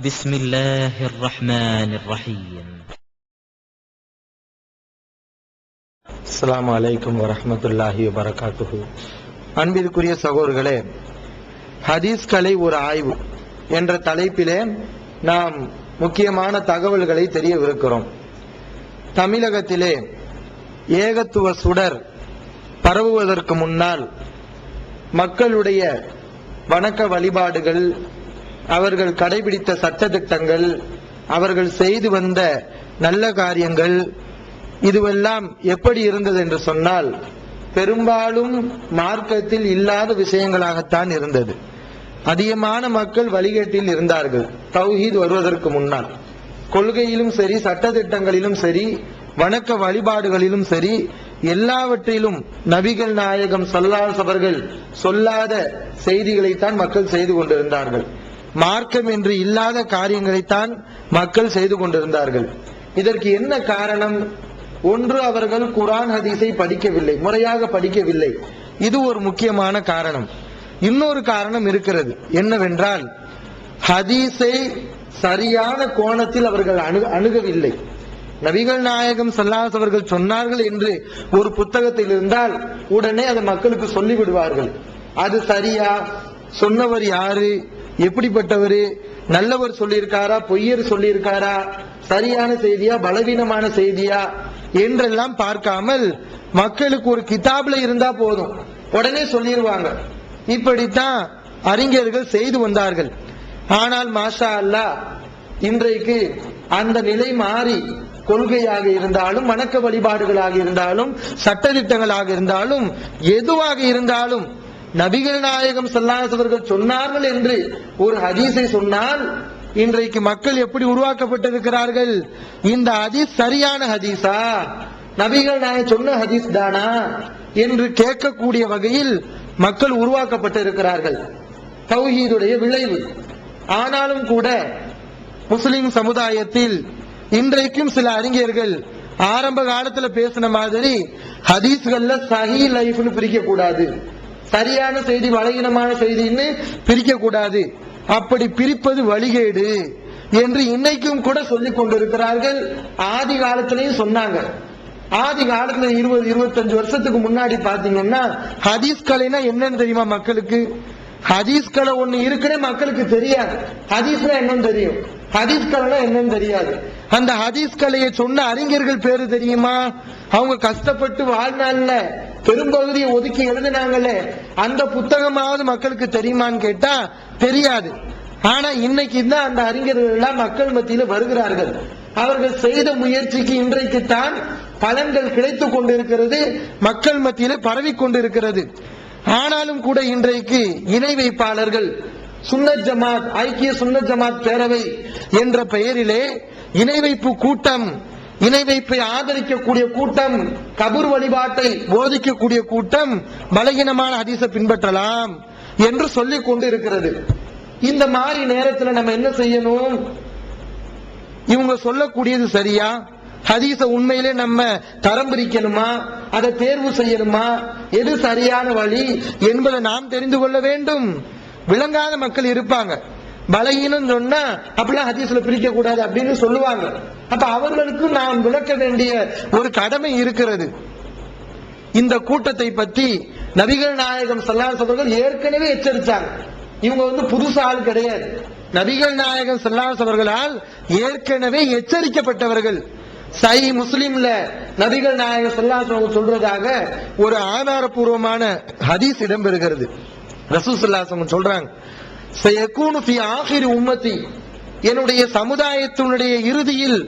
بسم الله الرحمن الرحيم. அஸ்ஸலாமு அலைக்கும் வரஹ்மத்துல்லாஹி வபரகாத்துஹு. அன்பிற்குரிய சகோதரர்களே, ஹதீஸ்களை ஒரு ஆய்வு என்ற தலைப்பிலே நாம் முக்கியமான தகவல்களை தெரியவிருக்கிறோம். தமிழகத்திலே ஏகத்துவ சுடர் பரவுவதற்கு முன்னால் மக்களுடைய வணக்க வழிபாடுகள், அவர்கள் கடைபிடித்த சட்டதிட்டங்கள், அவர்கள் செய்து வந்த நல்ல காரியங்கள், இதுவெல்லாம் எப்படி இருந்தது என்று சொன்னால் பெரும்பாலும் மார்க்கத்தில் இல்லாத விஷயங்களாகத்தான் இருந்தது. அதிகமான மக்கள் வழிகேட்டில் இருந்தார்கள். தௌஹீத் வருவதற்கு முன்னால் கொள்கையிலும் சரி, சட்டதிட்டங்களிலும் சரி, வணக்க வழிபாடுகளிலும் சரி, எல்லாவற்றிலும் நபிகள் நாயகம் ஸல்லல்லாஹு அலைஹி அவர்கள் சொல்லாத செய்திகளைத்தான் மக்கள் செய்து கொண்டிருந்தார்கள். மார்க்கம் என்று இல்லாத காரியங்களைத்தான் மக்கள் செய்து கொண்டிருந்தார்கள். இதற்கு என்ன காரணம்? ஒன்று, அவர்கள் குர்ஆன் ஹதீஸை படிக்கவில்லை, முறையாக படிக்கவில்லை. இது ஒரு முக்கியமான காரணம். இன்னொரு காரணம் இருக்கிறது. என்னவென்றால், ஹதீஸை சரியான கோணத்தில் அவர்கள் அணுகவில்லை. நபிகள் நாயகம் ஸல்லல்லாஹு அலைஹி அவர்கள் சொன்னார்கள் என்று ஒரு புத்தகத்தில் இருந்தால் உடனே அதை மக்களுக்கு சொல்லிவிடுவார்கள். அது சரியா, சொன்னவர் யாரு, எப்படிப்பட்டவர், நல்லவர் சொல்லியிருக்காரா, பொய்யர் சொல்லியிருக்காரா, சரியான செய்தியா, பலவீனமான செய்தியா என்றெல்லாம் பார்க்காமல் மக்களுக்கு ஒரு கிதாப்ல இருந்தா போதும், உடனே சொல்லிடுவாங்க. இப்படித்தான் அறிஞர்கள் செய்து வந்தார்கள். ஆனால் மாஷா அல்லாஹ், இன்றைக்கு அந்த நிலை மாறி கொள்கையாக இருந்தாலும், வணக்க வழிபாடுகளாக இருந்தாலும், சட்டதிட்டங்களாக இருந்தாலும், எதுவாக இருந்தாலும் நபிகள் நாயகம் ஸல்லல்லாஹு அலைஹி அவர்கள் சொன்னார்கள் என்று ஒரு ஹதீஸை சொன்னால் இன்றைக்கு மக்கள் எப்படி உருவாக்கப்பட்டிருக்கிறார்கள்? இந்த ஹதீஸ் சரியான ஹதீஸா, நபிகள் நாயகம் சொன்ன ஹதீஸ் தானா என்று கேட்கக்கூடிய வகையில் மக்கள் உருவாக்கப்பட்டிருக்கிறார்கள். தௌஹீதுடைய விளைவு. ஆனாலும் கூட முஸ்லிம் சமுதாயத்தில் இன்றைக்கும் சில அறிஞர்கள் ஆரம்ப காலத்துல பேசின மாதிரி ஹதீஸ்கள்ல சஹீ லைஃப்னு பிரிக்க கூடாது, சரியான செய்தி பலகீனமான செய்தின்னு பிரிக்க கூடாது, அப்படி பிரிப்பது வழிகேடு என்று இன்னைக்கும் கூட சொல்லிக் கொண்டிருக்கிறார்கள். ஆதி காலத்திலையும் சொன்னாங்க. ஆதி காலத்துல 20-25 வருஷத்துக்கு முன்னாடி பாத்தீங்கன்னா ஹதீஸ் கலைனா என்னன்னு தெரியுமா மக்களுக்கு? ஹதீஸ் கலை ஒண்ணு இருக்குன்னு மக்களுக்கு தெரியாது. ஹதீஸ்னா என்னன்னு தெரியும், ஹதீஸ் கலைனா என்னன்னு தெரியாது. அந்த ஹதீஸ் கலையை சொன்ன அறிஞர்கள் பேரு தெரியுமா? அவங்க கஷ்டப்பட்டு வாழ்நாள்ல பெரும்பகுதியை ஒதுக்கி எழுதினாங்களே, அந்த புத்தகமாவது மக்களுக்கு தெரியுமான்னு கேட்டா தெரியாது. ஆனா இன்னைக்கு தான் அந்த அறிஞர்கள் எல்லாம் மக்கள் மத்தியில வருகிறார்கள். அவர்கள் செய்த முயற்சிக்கு இன்றைக்கு தான் பலன்கள் கிடைத்துக் கொண்டிருக்கிறது, மக்கள் மத்தியில பரவி கொண்டிருக்கிறது. ஆனாலும் கூட இன்றைக்கு இணை வைப்பாளர்கள், சுன்னத் ஜமாத், ஐக்கிய சுன்னத் ஜமாத் பேரவை என்ற பெயரிலே இணை வைப்பு கூட்டம், இணை வைப்பை ஆதரிக்கக்கூடிய கூட்டம், கபூர் வழிபாட்டை போதிக்கக்கூடிய கூட்டம் பலகீனமான ஹதீஸை பின்பற்றலாம் என்று சொல்லிக் கொண்டு இருக்கிறது. இந்த மாதிரி நேரத்தில் நம்ம என்ன செய்யணும்? இவங்க சொல்லக்கூடியது சரியா? ஹதீஸ உண்மையிலே நம்ம தரம் பிரிக்கணுமா, அதை தேர்வு செய்யணுமா, எது சரியான வழி என்பதை நாம் தெரிந்து கொள்ள வேண்டும். விளங்காத மக்கள் இருப்பாங்க. பலகீனம் சொன்னா அப்படிலாம் ஹதீஸ்ல பிரிக்க கூடாது அப்படின்னு சொல்லுவாங்க. அப்ப அவர்களுக்கு நாம் விளக்க வேண்டிய ஒரு கடமை இருக்கிறது. இந்த கூட்டத்தை பற்றி நபிகள் நாயகம் ஸல்லல்லாஹு அலைஹி அவர்கள் ஏற்கனவே எச்சரித்தாங்க. இவங்க புதுசு ஆள் கிடையாது. நபிகள் நாயகம் ஸல்லல்லாஹு அலைஹி அவர்களால் ஏற்கனவே எச்சரிக்கப்பட்டவர்கள். சஹீஹ் முஸ்லிம்ல நபிகள் நாயகம் ஸல்லல்லாஹு அலைஹி வஸல்லம் சொல்றதாக ஒரு ஆதாரபூர்வமான ஹதீஸ் இடம்பெறுகிறது. ரசூல் ஸல்லல்லாஹு அலைஹி வஸல்லம் சொல்றாங்க, சயகூனு ஃபீ ஆகிரி உம்மத்தி, என்னுடைய சமுதாயத்தினுடைய இறுதியில்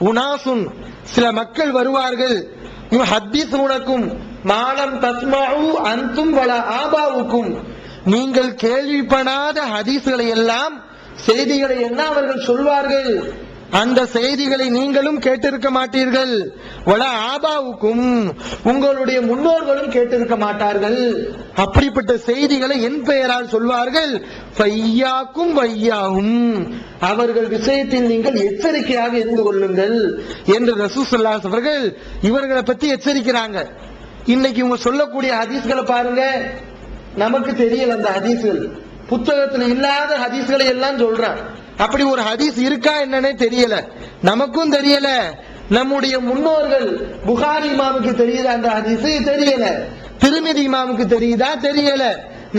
உனாசுன், சில மக்கள் வருவார்கள், யுஹத்தீஸூனக்கும் மாலம் தஸ்மஉ அன்தும் வலா ஆபாவுக்கும், நீங்கள் கேள்விப்படாத ஹதீஸ்களை எல்லாம், செய்திகளை எல்லாம் அவர்கள் சொல்வார்கள், அந்த செய்திகளை நீங்களும் கேட்டிருக்க மாட்டீர்கள். வல ஆபாவுக்கும், உங்களுடைய முன்னோர்களும் கேட்டிருக்க மாட்டார்கள். அப்படிப்பட்ட செய்திகளை என் பெயரால் சொல்வார்கள். ஃபையாக்கும் வையாகும், அவர்கள் விஷயத்தில் நீங்கள் எச்சரிக்கையாக இருந்து கொள்ளுங்கள் என்று ரசூல் ஸல்லல்லாஹு அலைஹி அவர்கள் இவர்களை பத்தி எச்சரிக்கிறாங்க. இன்னைக்கு இவங்க சொல்லக்கூடிய ஹதீஸ்களை பாருங்க, நமக்கு தெரியல அந்த ஹதீஸ்கள். புத்தகத்துல இல்லாத ஹதீஸ்களை எல்லாம் சொல்றான். அப்படி ஒரு ஹதீஸ் இருக்கா என்னன்னே தெரியல, நமக்கும் தெரியல, நம்முடைய முன்னோர்கள் புகாரி இமாமுக்கு தெரியுதா அந்த ஹதீஸ் தெரியல, திருமிதி இமாமுக்கு தெரியுதா தெரியல,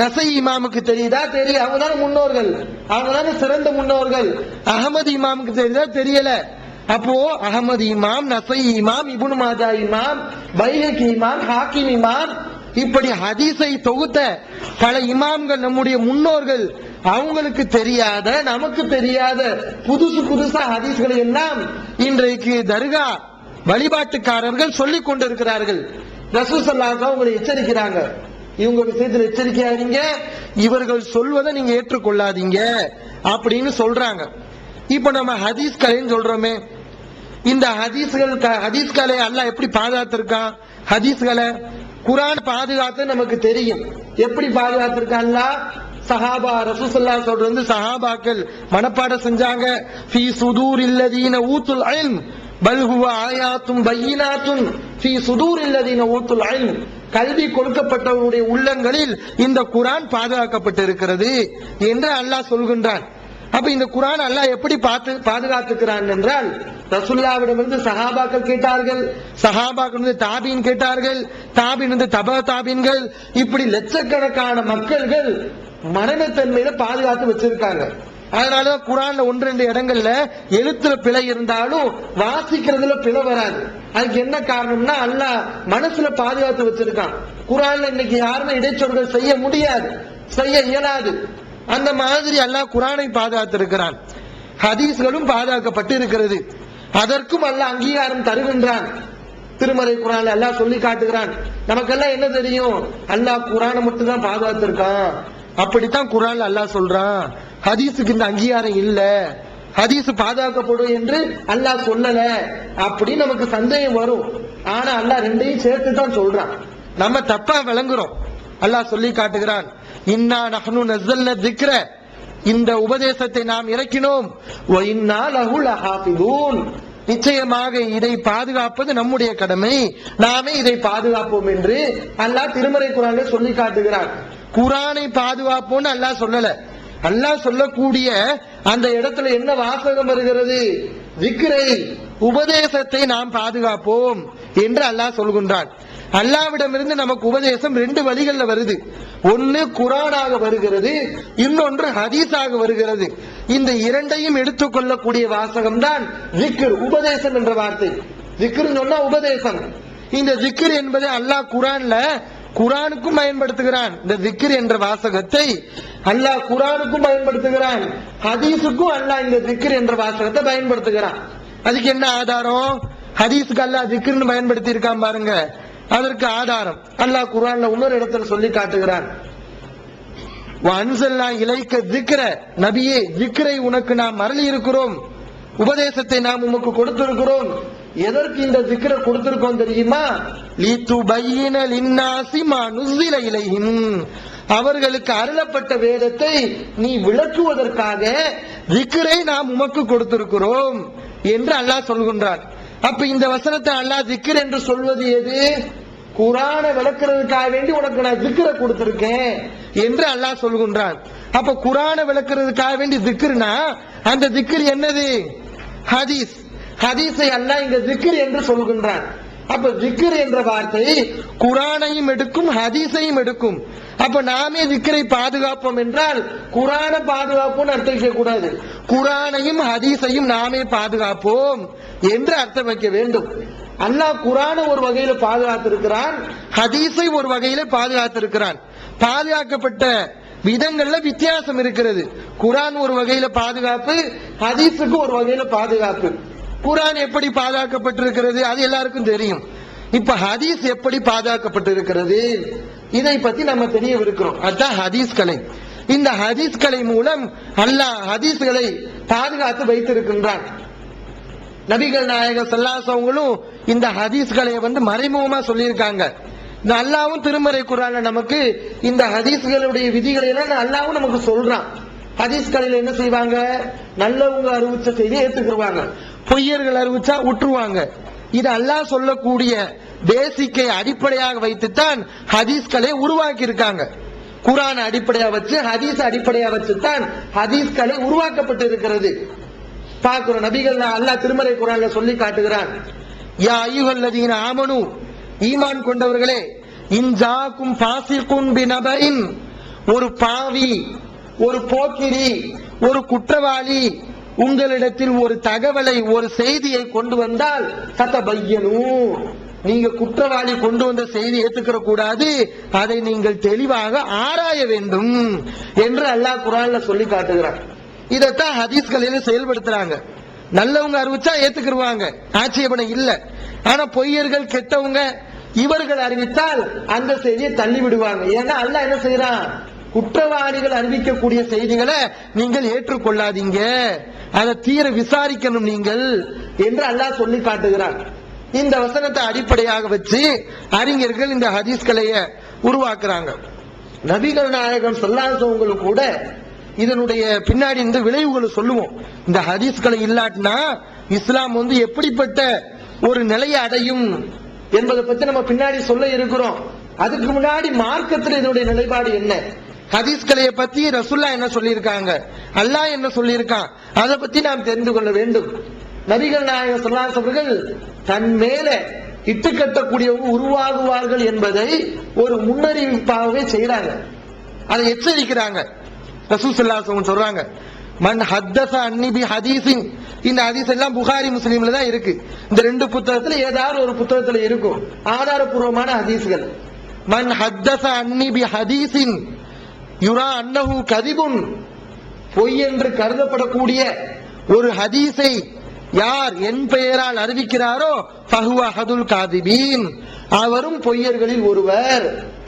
நசை இமாமுக்கு தெரியுதா தெரியல. அவங்க தானே முன்னோர்கள், அவங்க தானே சிறந்த முன்னோர்கள். அகமது இமாமுக்கு தெரியுதா தெரியல. அப்போ அகமது இமாம், நசை இமாம், இப்னு மாஜா இமாம், பைஹகி இமாம், ஹாக்கிம் இமாம், இப்படி ஹதீஸை தொகுத்த பல இமாம்கள் நம்முடைய முன்னோர்கள், அவங்களுக்கு தெரியாத நமக்கு தெரியாத புதுசு புதுசா ஹதீஸ்களை எல்லாம் இன்றைக்கு தர்கா வழிபாட்டுக்காரர்கள் சொல்லிக் கொண்டிருக்கிறார்கள். ரசூல் ஸல்லல்லாஹு அலைஹி வஸல்லம் உங்களை எச்சரிக்கிறாங்க, இவங்க விஷயத்தில் எச்சரிக்கையாதீங்க, இவர்கள் சொல்வதை நீங்க ஏற்றுக்கொள்ளாதீங்க அப்படின்னு சொல்றாங்க. இப்ப நம்ம ஹதீஸ் கலைன்னு சொல்றோமே, இந்த ஹதீஸ்களை அல்லாஹ் எப்படி பாதுகாத்திருக்கான்? ஹதீஸ்களை குர்ஆன் பாதுகாத்து நமக்கு தெரியும். எப்படி பாதுகாத்திருக்கான் அல்லாஹ்? சஹாபா ரசூல் ஸல்லல்லாஹு அலைஹி வஸல்லம் வந்து சஹாபாக்கள் மனப்பாடம் செஞ்சாங்க. ஃபீ சுதூரில்லதீன ஊத்துல் இல்ம் பல் ஹுவ ஆயாத்தும் பையினாத்துன் ஃபீ சுதூரில்லதீன ஊத்துல் இல்ம். கல்வி கொடுக்கப்பட்டவருடைய உள்ளங்களில் இந்த குர்ஆன் பாதுகாக்கப்பட்டிருக்கிறது என்று அல்லாஹ் சொல்கின்றான். அப்ப இந்த குர்ஆன் அல்லாஹ் எப்படி பாதுகாத்துக்கிறான் என்றால், ரசூலுல்லாஹ்விடமிருந்து சஹாபாக்கள் கேட்டார்கள், சஹாபாக்கள் தாபீன் கேட்டார்கள், தாபீன் தபா தாபீன்கள், இப்படி லட்சக்கணக்கான மக்கள்கள் மரணத்தன்மையில பாதுகாத்து வச்சிருக்காங்க. அதனால குர்ஆன்ல 1-2 இடங்கள்ல எழுத்துல பிழை இருந்தாலும் வாசிக்கிறதுல பிழை வராது. அதுக்கு என்ன காரணம்னா அல்லாஹ் மனசுல பாதுகாத்து வச்சிருக்கான். குர்ஆன்ல இன்னைக்கு யாருமே இடைச்சொற்கள் செய்ய முடியாது, செய்ய இயலாது. அந்த மாதிரி அல்லாஹ் குர்ஆனை பாதுகாத்திருக்கிறான். ஹதீஸ்களும் பாதுகாக்கப்பட்டு இருக்கிறது. அதற்கும் அல்லாஹ் அங்கீகாரம் தருகின்றான். திருமறை குர்ஆன்ல அல்லாஹ் சொல்லி காட்டுகிறான். நமக்கெல்லாம் என்ன தெரியும்? அல்லாஹ் குர்ஆனை மட்டும் தான் பாதுகாத்திருக்கான், அப்படித்தான் குர்ஆன்ல அல்லாஹ் சொல்றான். ஹதீஸுக்கு இந்த அங்கீகாரம் இல்ல, ஹதீஸ் பாதுகாக்கப்படும் என்று அல்லாஹ் சொல்லல, அப்படி நமக்கு சந்தேகம் வரும். ஆனா அல்லாஹ் ரெண்டையும் சேர்த்து தான் சொல்றான். நம்ம தப்பா விளங்குறோம். அல்லாஹ் சொல்லி காட்டுகிறான், இன்னா நஹ்னு நஸல்னா திக்ர, இந்த உபதேசத்தை நாம் இறக்கினோம், வ இன்னா லஹு லஹாஃபிதூன், நிச்சயமாக இதை பாதுகாப்பது நம்முடைய கடமை, நாமே இதை பாதுகாப்போம் என்று அல்லாஹ் திருமறை குர்ஆனிலே சொல்லி காட்டுகிறான். குர்ஆனை பாதுகாப்போம்னு அல்லாஹ் சொல்லல. அல்லாஹ் சொல்லக்கூடிய அந்த இடத்துல என்ன வாசகம் வருகிறது? திக்ரை, உபதேசத்தை நாம் பாதுகாப்போம் என்று அல்லாஹ் சொல்கின்றான். அல்லாஹ்விடமிருந்து நமக்கு உபதேசம் 2 வழிகள்ல வருது. ஒன்னு குர்ஆனாக வருகிறது, இன்னொன்று ஹதீஸாக வருகிறது. இந்த இரண்டையும் எடுத்துக்கொள்ளக்கூடிய வாசகம் தான் திக்ர், உபதேசம் என்ற வார்த்தை. திக்ர் சொன்னா உபதேசம். இந்த திக்ர் என்பதை அல்லாஹ் குர்ஆன்ல குர்ஆனுக்கும் பயன்படுத்துகிறான். இந்த திக்ர் என்ற வாசகத்தை அல்லாஹ் குர்ஆனுக்கும் பயன்படுத்துகிறான், ஹதீஸுக்கும் அல்லாஹ் இந்த திக்ர் என்ற வாசகத்தை பயன்படுத்துகிறான். அதுக்கு என்ன ஆதாரம்? ஹதீஸுக்கு அல்லாஹ் திக்ர்னு பயன்படுத்தி இருக்கான் பாருங்க, அதற்கு ஆதாரம் அல்லாஹ் குர்ஆன்ல இன்னொரு இடத்துல சொல்லி காட்டுகிறான். வஅன்ஸல்னா இலைக்க திக்ர, நபியே திக்ரை உனக்கு நாம் அருளி இருக்கிறோம், உபதேசத்தை நாம் உமக்கு கொடுத்திருக்கிறோம். எதற்கு இந்த திக்ரை கொடுத்திருக்கோம் தெரியுமா? லிதுபையின லின்னாஸி மா நுஸில இலைஹிம், அவர்களுக்கு அருளப்பட்ட வேதத்தை நீ விளக்குவதற்காக திக்ரை நாம் உமக்கு கொடுத்திருக்கிறோம் என்று அல்லாஹ் சொல்கின்றான். அப்ப இந்த வசனத்தை அல்லாஹ் திக்ர் என்று சொல்வது எது? குர்ஆனை விளக்குறதுக்காக வேண்டி உனக்கு நான் திக்ரை கொடுத்திருக்கேன் என்று அல்லாஹ் சொல்கின்றான். அப்ப குர்ஆனை விளக்குறதுக்காக வேண்டி திக்ர்னா அந்த திக்ர் என்னது? ஹதீஸ். ஹதீஸை அல்லாஹ் இங்க திக்ர் என்று சொல்கின்றான். அப்ப திக்ர் என்ற வார்த்தை குர்ஆனையும் எடுக்கும், ஹதீஸையும் எடுக்கும். அப்ப நாமே திக்ரை பாதுகாப்போம் என்றால் குர்ஆனை பாதுகாப்போம் அர்த்தம் வைக்க கூடாது, குர்ஆனையும் ஹதீஸையும் நாமே பாதுகாப்போம் என்று அர்த்தம் வைக்க வேண்டும். அல்லாஹ் குர்ஆனை ஒரு வகையில பாதுகாத்திருக்கிறான், ஹதீஸை ஒரு வகையில பாதுகாத்திருக்கிறான். பாதுகாக்கப்பட்ட விதங்கள்ல வித்தியாசம் இருக்கிறது. குர்ஆன் ஒரு வகையில பாதுகாப்பு, ஹதீஸுக்கு ஒரு வகையில பாதுகாப்பு. குர்ஆன் எப்படி பாதுகாக்கப்பட்டிருக்கிறது அது எல்லாருக்கும் தெரியும். இப்ப ஹதீஸ் எப்படி பாதுகாக்கப்பட்டிருக்கிறது இதை பத்தி நம்ம தெரியவிருக்கிறோம். அதுதான் ஹதீஸ் கலை. இந்த ஹதீஸ் கலை மூலம் அல்லாஹ் ஹதீஸ்களை பாதுகாத்து வைத்திருக்கின்றான். நபிகள் நாயகம் ஸல்லல்லாஹு அலைஹி வஸல்லம் இந்த ஹதீஸ்களை மறைமுகமா சொல்லியிருக்காங்க. இந்த அல்லாஹ்வும் திருமறை குர்ஆன்ல நமக்கு இந்த ஹதீஸ்களுடைய விதிகளை எல்லாம் அல்லாஹ்வும் நமக்கு சொல்றான். ஹதீஸ்களில் என்ன செய்வாங்க? நல்லவங்க அறிவிச்ச செய்தியை ஏத்துக்குவாங்க, பொய்யர்கள் அறிவிச்சா விட்டுருவாங்க. இது அல்லாஹ் சொல்லக்கூடிய பேசிக்கை அடிப்படையாக வைத்துத்தான் ஹதீஸ்களை உருவாக்கி இருக்காங்க. குர்ஆன் அடிப்படையா வச்சு ஹதீஸ் அடிப்படையா வச்சு தான் ஹதீஸ்களை உருவாக்கப்பட்டு இருக்கிறது. பார்க்கிறோம் நபிகள் அல்லாஹ் திருமறை குர்ஆன்ல சொல்லி காட்டுகிறான், யா அய்யுஹல்லதீன ஆமனு, ஈமான் கொண்டவர்களே, இன் ஜாக்கும் ஃபாஸிகுன் பினபஇன், ஒரு பாவி, ஒரு போக்கிரி, ஒரு குற்றவாளி உங்களிடத்தில் ஒரு தகவலை, ஒரு செய்தியை கொண்டு வந்தால் ஃபதபய்யனு, நீங்க குற்றவாளி கொண்டு வந்த செய்தி ஏத்துக்கிற கூடாது, அதை நீங்கள் தெளிவாக ஆராய வேண்டும் என்று அல்லாஹ் குர்ஆன்ல சொல்லி காட்டுகிறான். இதத்தான் ஹதீஸ்களில செயல்படுத்துறாங்க. நல்லவங்க அறிவிச்சா ஏத்துக்கிடுவாங்க, ஆட்சேபனை இல்ல. ஆனா பொய்யர்கள், கெட்டவங்க இவர்கள் அறிவித்தால் அந்த செய்தியை தள்ளி விடுவாங்க. ஏன்னா அல்லாஹ் என்ன செய்யறான், குற்றவாளிகள் அறிவிக்கக்கூடிய செய்திகளை நீங்கள் ஏற்றுக்கொள்ளாதீங்க, அதை தீர விசாரிக்கணும் நீங்கள் என்று அல்லாஹ் சொல்லி காட்டுகிறான். இந்த வசனத்தை அடிப்படையாக வச்சு அறிஞர்கள் இந்த ஹதீஸ்களைய உருவாக்குறாங்க. நபிகள் நாயகம் ஸல்லல்லாஹு அலைஹி வஸல்லம் கூட இதனுடைய பின்னாடி இந்த விளைவுகளை சொல்லுவோம். இந்த ஹதீஸ்களை இல்லாட்டினா இஸ்லாம் எப்படிப்பட்ட ஒரு நிலையை அடையும் என்பதை பத்தி நம்ம பின்னாடி சொல்ல இருக்கிறோம். அதுக்கு முன்னாடி மார்க்கத்தில் இதனுடைய நிலைப்பாடு என்ன, ஹதீஸ்களைய பத்தி ரசூலுல்லாஹ் என்ன சொல்லியிருக்காங்க, அல்லாஹ் என்ன சொல்லியிருக்கான், அதை பத்தி நாம் தெரிந்து கொள்ள வேண்டும். நபிகள் நாயகம் ஸல்லல்லாஹு அலைஹி வஸல்லம் அவர்கள் தன் மேல இட்டு கட்டக்கூடியவங்க உருவாகுவார்கள் என்பதை ஒரு முன்னறிவிப்பாகவே செய்யறாங்க, அதை எச்சரிக்கிறாங்க. ரசூல் ஸல்லல்லாஹு அலைஹி வஸல்லம் சொல்றாங்க, மன் ஹத்தஸ அன்னி பி ஹதீஸின், இந்த ஹதீஸ் எல்லாம் புகாரி முஸ்லிம்ல தான் இருக்கு. இந்த ரெண்டு புத்தகத்துல ஏதாவது ஒரு புத்தகத்துல இருக்கும் ஆதாரபூர்வமான ஹதீஸ்கள். மன் ஹத்தஸ அன்னி பி ஹதீஸின் யுரா அன்னஹு கதிபுன், பொய் என்று கருதப்படக்கூடிய ஒரு ஹதீஸை யார் என் பெயரால் அறிவிக்கிறாரோ ஃபஹுவ அஹதுல் காதிபீன், அவரும் பொய்யர்களில் ஒருவர்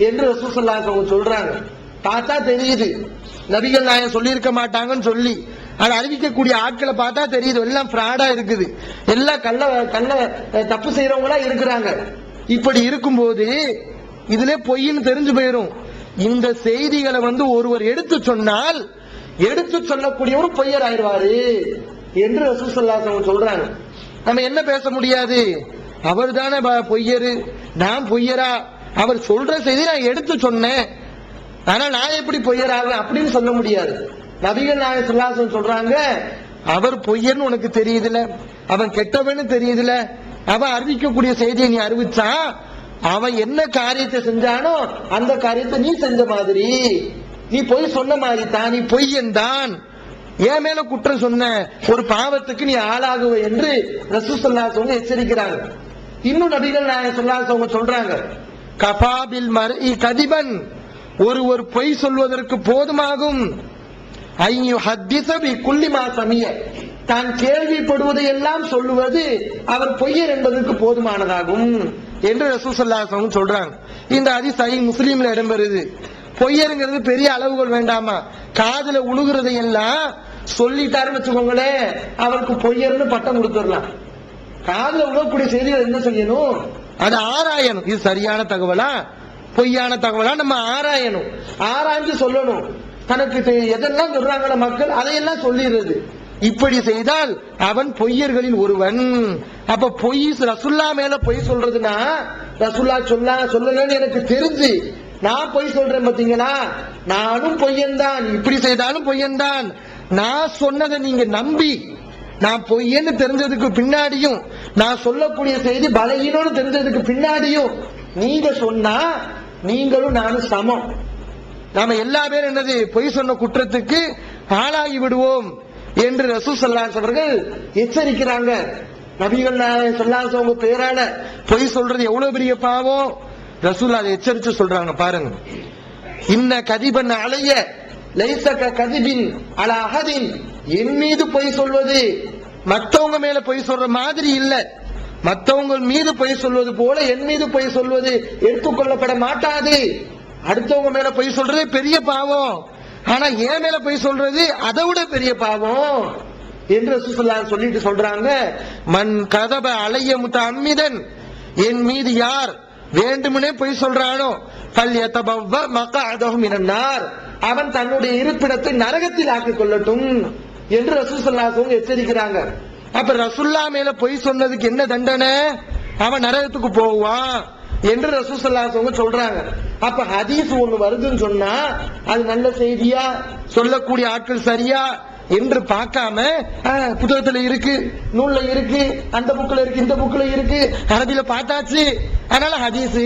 என்று ரசூல் ஸல்லல்லாஹு அலைஹி வஸல்லம் சொல்றாங்க. பார்த்தா தெரியுது நபிகள் நாயகம் சொல்லி இருக்க மாட்டாங்கன்னு சொல்லி, அதை அறிவிக்கக்கூடிய ஆட்களை பார்த்தா தெரியுது எல்லாம் ஃப்ராடா இருக்குது, எல்லாம் கள்ள தப்பு செய்யறவங்களா இருக்கிறாங்க. இப்படி இருக்கும்போது இதுல பொய்ன்னு தெரிஞ்சு போயிரும். இந்த செய்திகளை ஒருவர் எடுத்து சொன்னால் எடுத்து சொல்லக்கூடியவர் பொய்யர் ஆயிடுவாரு என்று ரசூல் ஸல்லல்லாஹு அலைஹி வஸல்லம் சொல்றாங்க. நம்ம என்ன பேச முடியாது, அவர் தானே பொய்யரு, நான் பொய்யரா, அவர் சொல்ற செய்தி நான் எடுத்து சொன்னேன், ஆனா நான் எப்படி பொய்யராக அப்படின்னு சொல்ல முடியாது. நபிகள் நாயகம் ஸல்லல்லாஹு அலைஹி வஸல்லம் சொல்றாங்க, அவர் பொய்யர்னு உனக்கு தெரியுதுல, அவன் கெட்டவன்னு தெரியுதுல, அவன் அறிவிக்கக்கூடிய செய்தியை நீ அறிவிச்சா அவன் என்ன காரியத்தை செஞ்சானோ அந்த காரியத்தை நீ செஞ்ச மாதிரி, நீ பொய் சொன்ன மாதிரி தான், நீ பொய்யன் தான், என் மேல குற்றம் சொன்ன ஒரு பாவத்துக்கு நீ ஆளாகுவ என்று ரசூல் ஸல்லல்லாஹு அலைஹி வஸல்லம் எச்சரிக்கிறாங்க. இன்னும் நபிகள் நாயகம் ஸல்லல்லாஹு அலைஹி வஸல்லம் சொல்றாங்க, கஃபாபில் மர்இ கதிபன், ஒரு பொய் சொல்வதற்கு போதுமாகும், ஐயு ஹத்திஸ பி குல்லி மா சமிய, தான் கேள்விப்படுவதை எல்லாம் சொல்லுவது அவர் பொய்யர் என்பதற்கு போதுமானதாகும் என்று ரசூல் ஸல்லல்லாஹு அலைஹி வஸல்லம் சொல்றாங்க. இந்த ஹதீஸ் சஹீஹ் முஸ்லிம்ல இடம்பெறுது. பொய்யருங்கிறது பெரிய அளவுகள் வேண்டாமா, காதுல உழுகுறதை எல்லாம் சொல்லிட்டாருன்னு வச்சுக்கோங்களேன், அவருக்கு பொய்யர்னு பட்டம் கொடுத்துடலாம். காதுல உழக்கூடிய செய்திகள் என்ன செய்யணும், அதை ஆராயணும். இது சரியான தகவலா பொய்யான தகவலா நம்ம ஆராயணும், ஆராய்ஞ்சு சொல்லணும். தனக்கு எதெல்லாம் சொல்றாங்கள மக்கள் அதையெல்லாம் சொல்லிடுறது. இப்படி செய்தால் அவன் பொய்யர்களில் ஒருவன். அப்ப பொய் ரசுல்லா மேல பொய் சொல்றதுன்னா, ரசுல்லா சொல்லலன்னு எனக்கு தெரிஞ்சு நான் பொய் சொல்றேன் பாத்தீங்களா, நானும் பொய்யன் தான், இப்படி செய்தாலும் பொய்யன் தான், நான் சொன்னதை நீங்க நம்பி நான் பொய்யன்னு தெரிஞ்சதுக்கு பின்னாடியும், நான் சொல்லக்கூடிய செய்தி பலகீனம்னு தெரிஞ்சதுக்கு பின்னாடியும் நீங்க சொன்னா நீங்களும் நானும் சமம். நாம எல்லா பேரும் என்னது பொய் சொன்ன குற்றத்துக்கு ஆளாகி விடுவோம் என்று ரசூல் ஸல்லல்லாஹு அலைஹி வஸல்லம் எச்சரிக்கிறாங்க. நபிகள் நாயகம் ஸல்லல்லாஹு அலைஹி வஸல்லம் பேரால பொய் சொல்றது எவ்வளவு பெரிய பாவம், ரசூல் அதை எச்சரித்து சொல்றாங்க. பாருங்க, இன்ன கதிபன் அலைய லைஸ கதிபின் அலா அஹதின், என் மீது பொய் சொல்வது மற்றவங்க மேல பொய் சொல்ற மாதிரி இல்ல, மற்றவங்க மீது பொய் சொல்வது போல என் மீது பொய் சொல்வது எடுத்துக்கொள்ளப்பட மாட்டாது. அடுத்தவங்க மேல பொய் சொல்றதே பெரிய பாவம், ஆனா என் மேல பொய் சொல்றது அதை விட பெரிய பாவம் என்று ரசூல் ஸல்லல்லாஹு அலைஹி வஸல்லம் சொல்லிட்டு சொல்றாங்க, மன் கதப அலைய முத்தஅம்மிதன், என் மீது யார் வேண்டுமனே பொய் சொல்றானோ ஃபல்யதபவ்வ மக்அதஹு மினன் நார், அவன் தன்னுடைய இருப்பிடத்தை நரகத்தில் ஆக்கிக் கொள்ளட்டும் என்று ரசூல் ஸல்லல்லாஹு அலைஹி வஸல்லம் எச்சரிக்கிறாங்க. அப்ப ரசூல்லா மேல பொய் சொன்னதுக்கு என்ன தண்டனை, அவன் நரகத்துக்கு போவான் என்று ரசூல் ஸல்லல்லாஹு அலைஹி வஸல்லம் சொல்றாங்க. அப்ப ஹதீஸ் ஒண்ணு வருதுன்னு சொன்னா அது நல்ல செய்தியா, சொல்லக்கூடிய ஆட்கள் சரியா என்று பார்க்காம புத்தகத்துல இருக்கு, நூல்ல இருக்கு, அந்த புக்ல இருக்கு, இந்த புக்ல இருக்கு, அரபியில பார்த்தாச்சு, அதனால ஹதீஸ்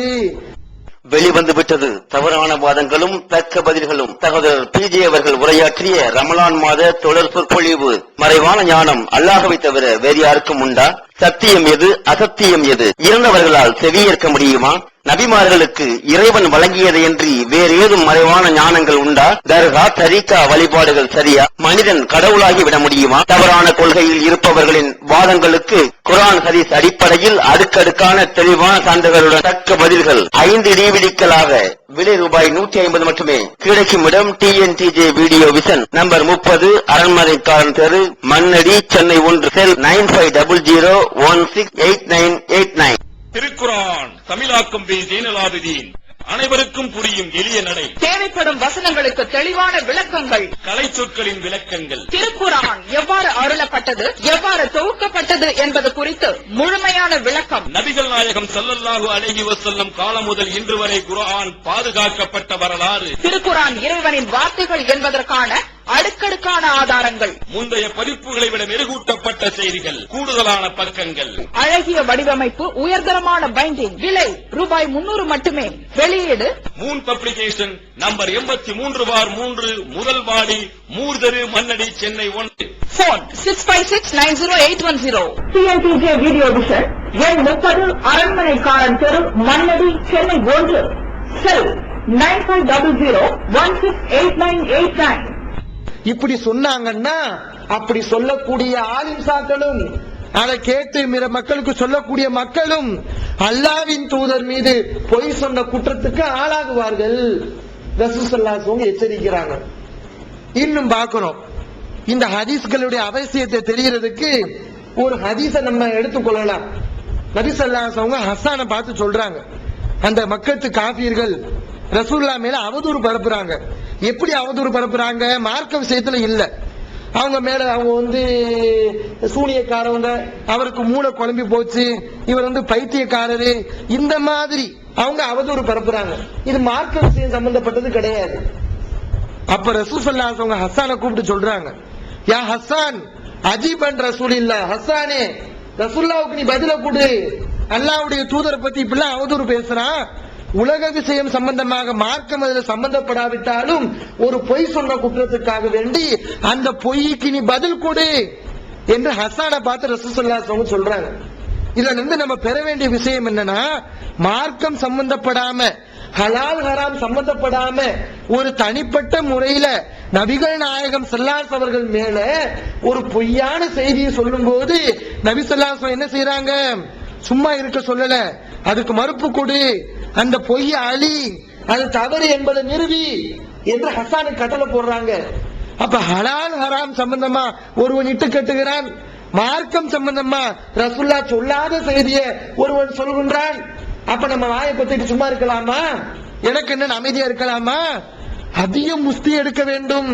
வெளிவந்து விட்டது. தவறான வாதங்களும் தக்க பதில்களும். சகோதரர் PJ அவர்கள் உரையாற்றிய ரமலான் மாத தொடர் சொற்பொழிவு. மறைவான ஞானம் அல்லாஹ்வை தவிர வேறு யாருக்கும் உண்டா? சத்தியம் எது, அசத்தியம் எது? இறந்தவர்களால் செவியேற்க முடியுமா? நபிமார்களுக்கு இறைவன் வழங்கியதையன்றி வேறு ஏதும் மறைவான ஞானங்கள் உண்டா? தர்கா, தரீகா வழிபாடுகள் சரியா? மனிதன் கடவுளாகி விட முடியுமா? தவறான கொள்கையில் இருப்பவர்களின் வாதங்களுக்கு குர்ஆன் ஹதீஸ் அடிப்படையில் அடுக்கடுக்கான தெளிவான சான்றுகளுடன் தக்க பதில்கள் 5 டிவிடிக்களாக விலை ரூபாய் 150 மட்டுமே. கிடைக்கும் இடம் TNTJ வீடியோ விஷன், நம்பர் 30, அரண்மனைக்காரன் தெரு, மண்ணடி, சென்னை 1, செல் 9500168989. திருக்குர்ஆன் தமிழாக்கம் பி ஜெய்னலாபிதீன். அனைவருக்கும் புரியும் எளிய நடை. தேவைப்படும் வசனங்களுக்கு தெளிவான விளக்கங்கள். கலை சொற்களின் விளக்கங்கள். திருக்குர்ஆன் எவ்வாறு அருளப்பட்டது, எவ்வாறு தொகுக்கப்பட்டது என்பது குறித்து முழுமையான விளக்கம். நபிகள் நாயகம் ஸல்லல்லாஹு அலைஹி வஸல்லம் காலம் முதல் இன்று வரை குர்ஆன் பாதுகாக்கப்பட்ட வரலாறு. திருக்குர்ஆன் இறைவனின் வார்த்தைகள் என்பதற்கான அடுக்கடுக்கான ஆதாரங்கள். முந்தைய பதிப்புகளை விட மெருகூட்டப்பட்ட செய்திகள், கூடுதலான பக்கங்கள், அழகிய வடிவமைப்பு, உயர்தரமான பைண்டிங். விலை ரூபாய் 300 மட்டுமே. வெளியீடு மூன் பப்ளிகேஷன், நம்பர் 83/3, முதல் வாடி, மூர்தரு, Mannadi, Chennai 1. Phone 65690810. TNTJ video vision, எண் 30, அரண்மனைக்காரன் தெரு, மண்ணடி, சென்னை 1, செல் 9500168989. இப்படி சொன்னாங்கன்னா அப்படி சொல்லக்கூடிய ஆலிம்சாக்களும் அதை கேட்டு மக்களுக்கு சொல்லக்கூடிய மக்களும் அல்லாஹ்வின் தூதர் மீது பொய் சொன்ன குற்றத்துக்கு ஆளாகுவார்கள். ரசூல் ஸல்லல்லாஹு அலைஹி வஸல்லம் எச்சரிக்கிறாங்க. இன்னும் பார்க்கிறோம், இந்த ஹதீஸ்களுடைய அவசியத்தை தெரிகிறதுக்கு ஒரு ஹதீஸை நம்ம எடுத்துக்கொள்ளலாம். நபி ஸல்லல்லாஹு அலைஹி வஸல்லம் ஹஸ்ஸானை பார்த்து சொல்றாங்க, அந்த மக்கத்து காஃபிர்கள் ரசூலுல்லாஹ் மேல அவதூறு பரப்புறாங்க. எப்படி அவதூறு பரப்புறாங்க? மார்க்க விஷயத்துல இல்ல, அவங்க மேல அவங்க சூனியக்காரவங்க, அவருக்கு மூளை குழம்பி போச்சு, இவர் பைத்தியக்காரரு, இந்த மாதிரி அவங்க அவதூறு பரப்புறாங்க. இது மார்க்க விஷயம் சம்பந்தப்பட்டது கிடையாது. அப்ப ரசூல் ஸல்லல்லாஹு அலைஹி வஸல்லம் ஹஸ்ஸானை கூப்பிட்டு சொல்றாங்க, யா ஹஸ்ஸான் அஜீபன் ரசூலில்லாஹ், ஹஸ்ஸானே ரசூலுல்லாஹ்வுக்கு நீ பதில கொடு. அல்லாஹ்வுடைய தூதரை பத்தி இப்படிலாம் அவதூறு பேசுறான். உலக விஷயம் சம்பந்தமாக மார்க்கம் அதில் சம்பந்தப்படாவிட்டாலும் ஒரு பொய் சொன்ன குற்றத்துக்காக வேண்டி அந்த பொய்க்கு நீ பதில் கொடு என்று ஹஸ்ஸானை பார்த்து ரசூல் ஸல்லல்லாஹு அலைஹி வஸல்லம் சொல்றாங்க. இதுல இருந்து நம்ம பெற வேண்டிய விஷயம் என்னன்னா, மார்க்கம் சம்பந்தப்படாம, ஹலால் ஹராம் சம்பந்தப்படாம ஒரு தனிப்பட்ட முறையில நபிகள் நாயகம் ஸல்லல்லாஹு அலைஹி அவர்கள் மேல ஒரு பொய்யான செய்தியை சொல்லும் போது நபி ஸல்லல்லாஹு அலைஹி வஸல்லம் என்ன செய்யறாங்க? சும்மா இருக்க சொல்லல, அதுக்கு மறுப்பு கொடு, அந்த பொய்ய அழி, அது தவறு என்பதை நிறுவி என்று ஹஸ்ஸானுக்கு கட்டளை போடுறாங்க. அப்ப ஹலால் ஹராம் சம்பந்தமா ஒருவன் இட்டு கட்டுகிறான், மார்க்கம் சம்பந்தமா ரசூலுல்லாஹ் சொல்லாத செய்தியை ஒருவன் சொல்கின்றான். அப்ப நம்ம வாயை பத்திட்டு சும்மா இருக்கலாமா? எனக்கு என்ன அமைதியா இருக்கலாமா? அதிகம் முஸ்தி எடுக்க வேண்டும்,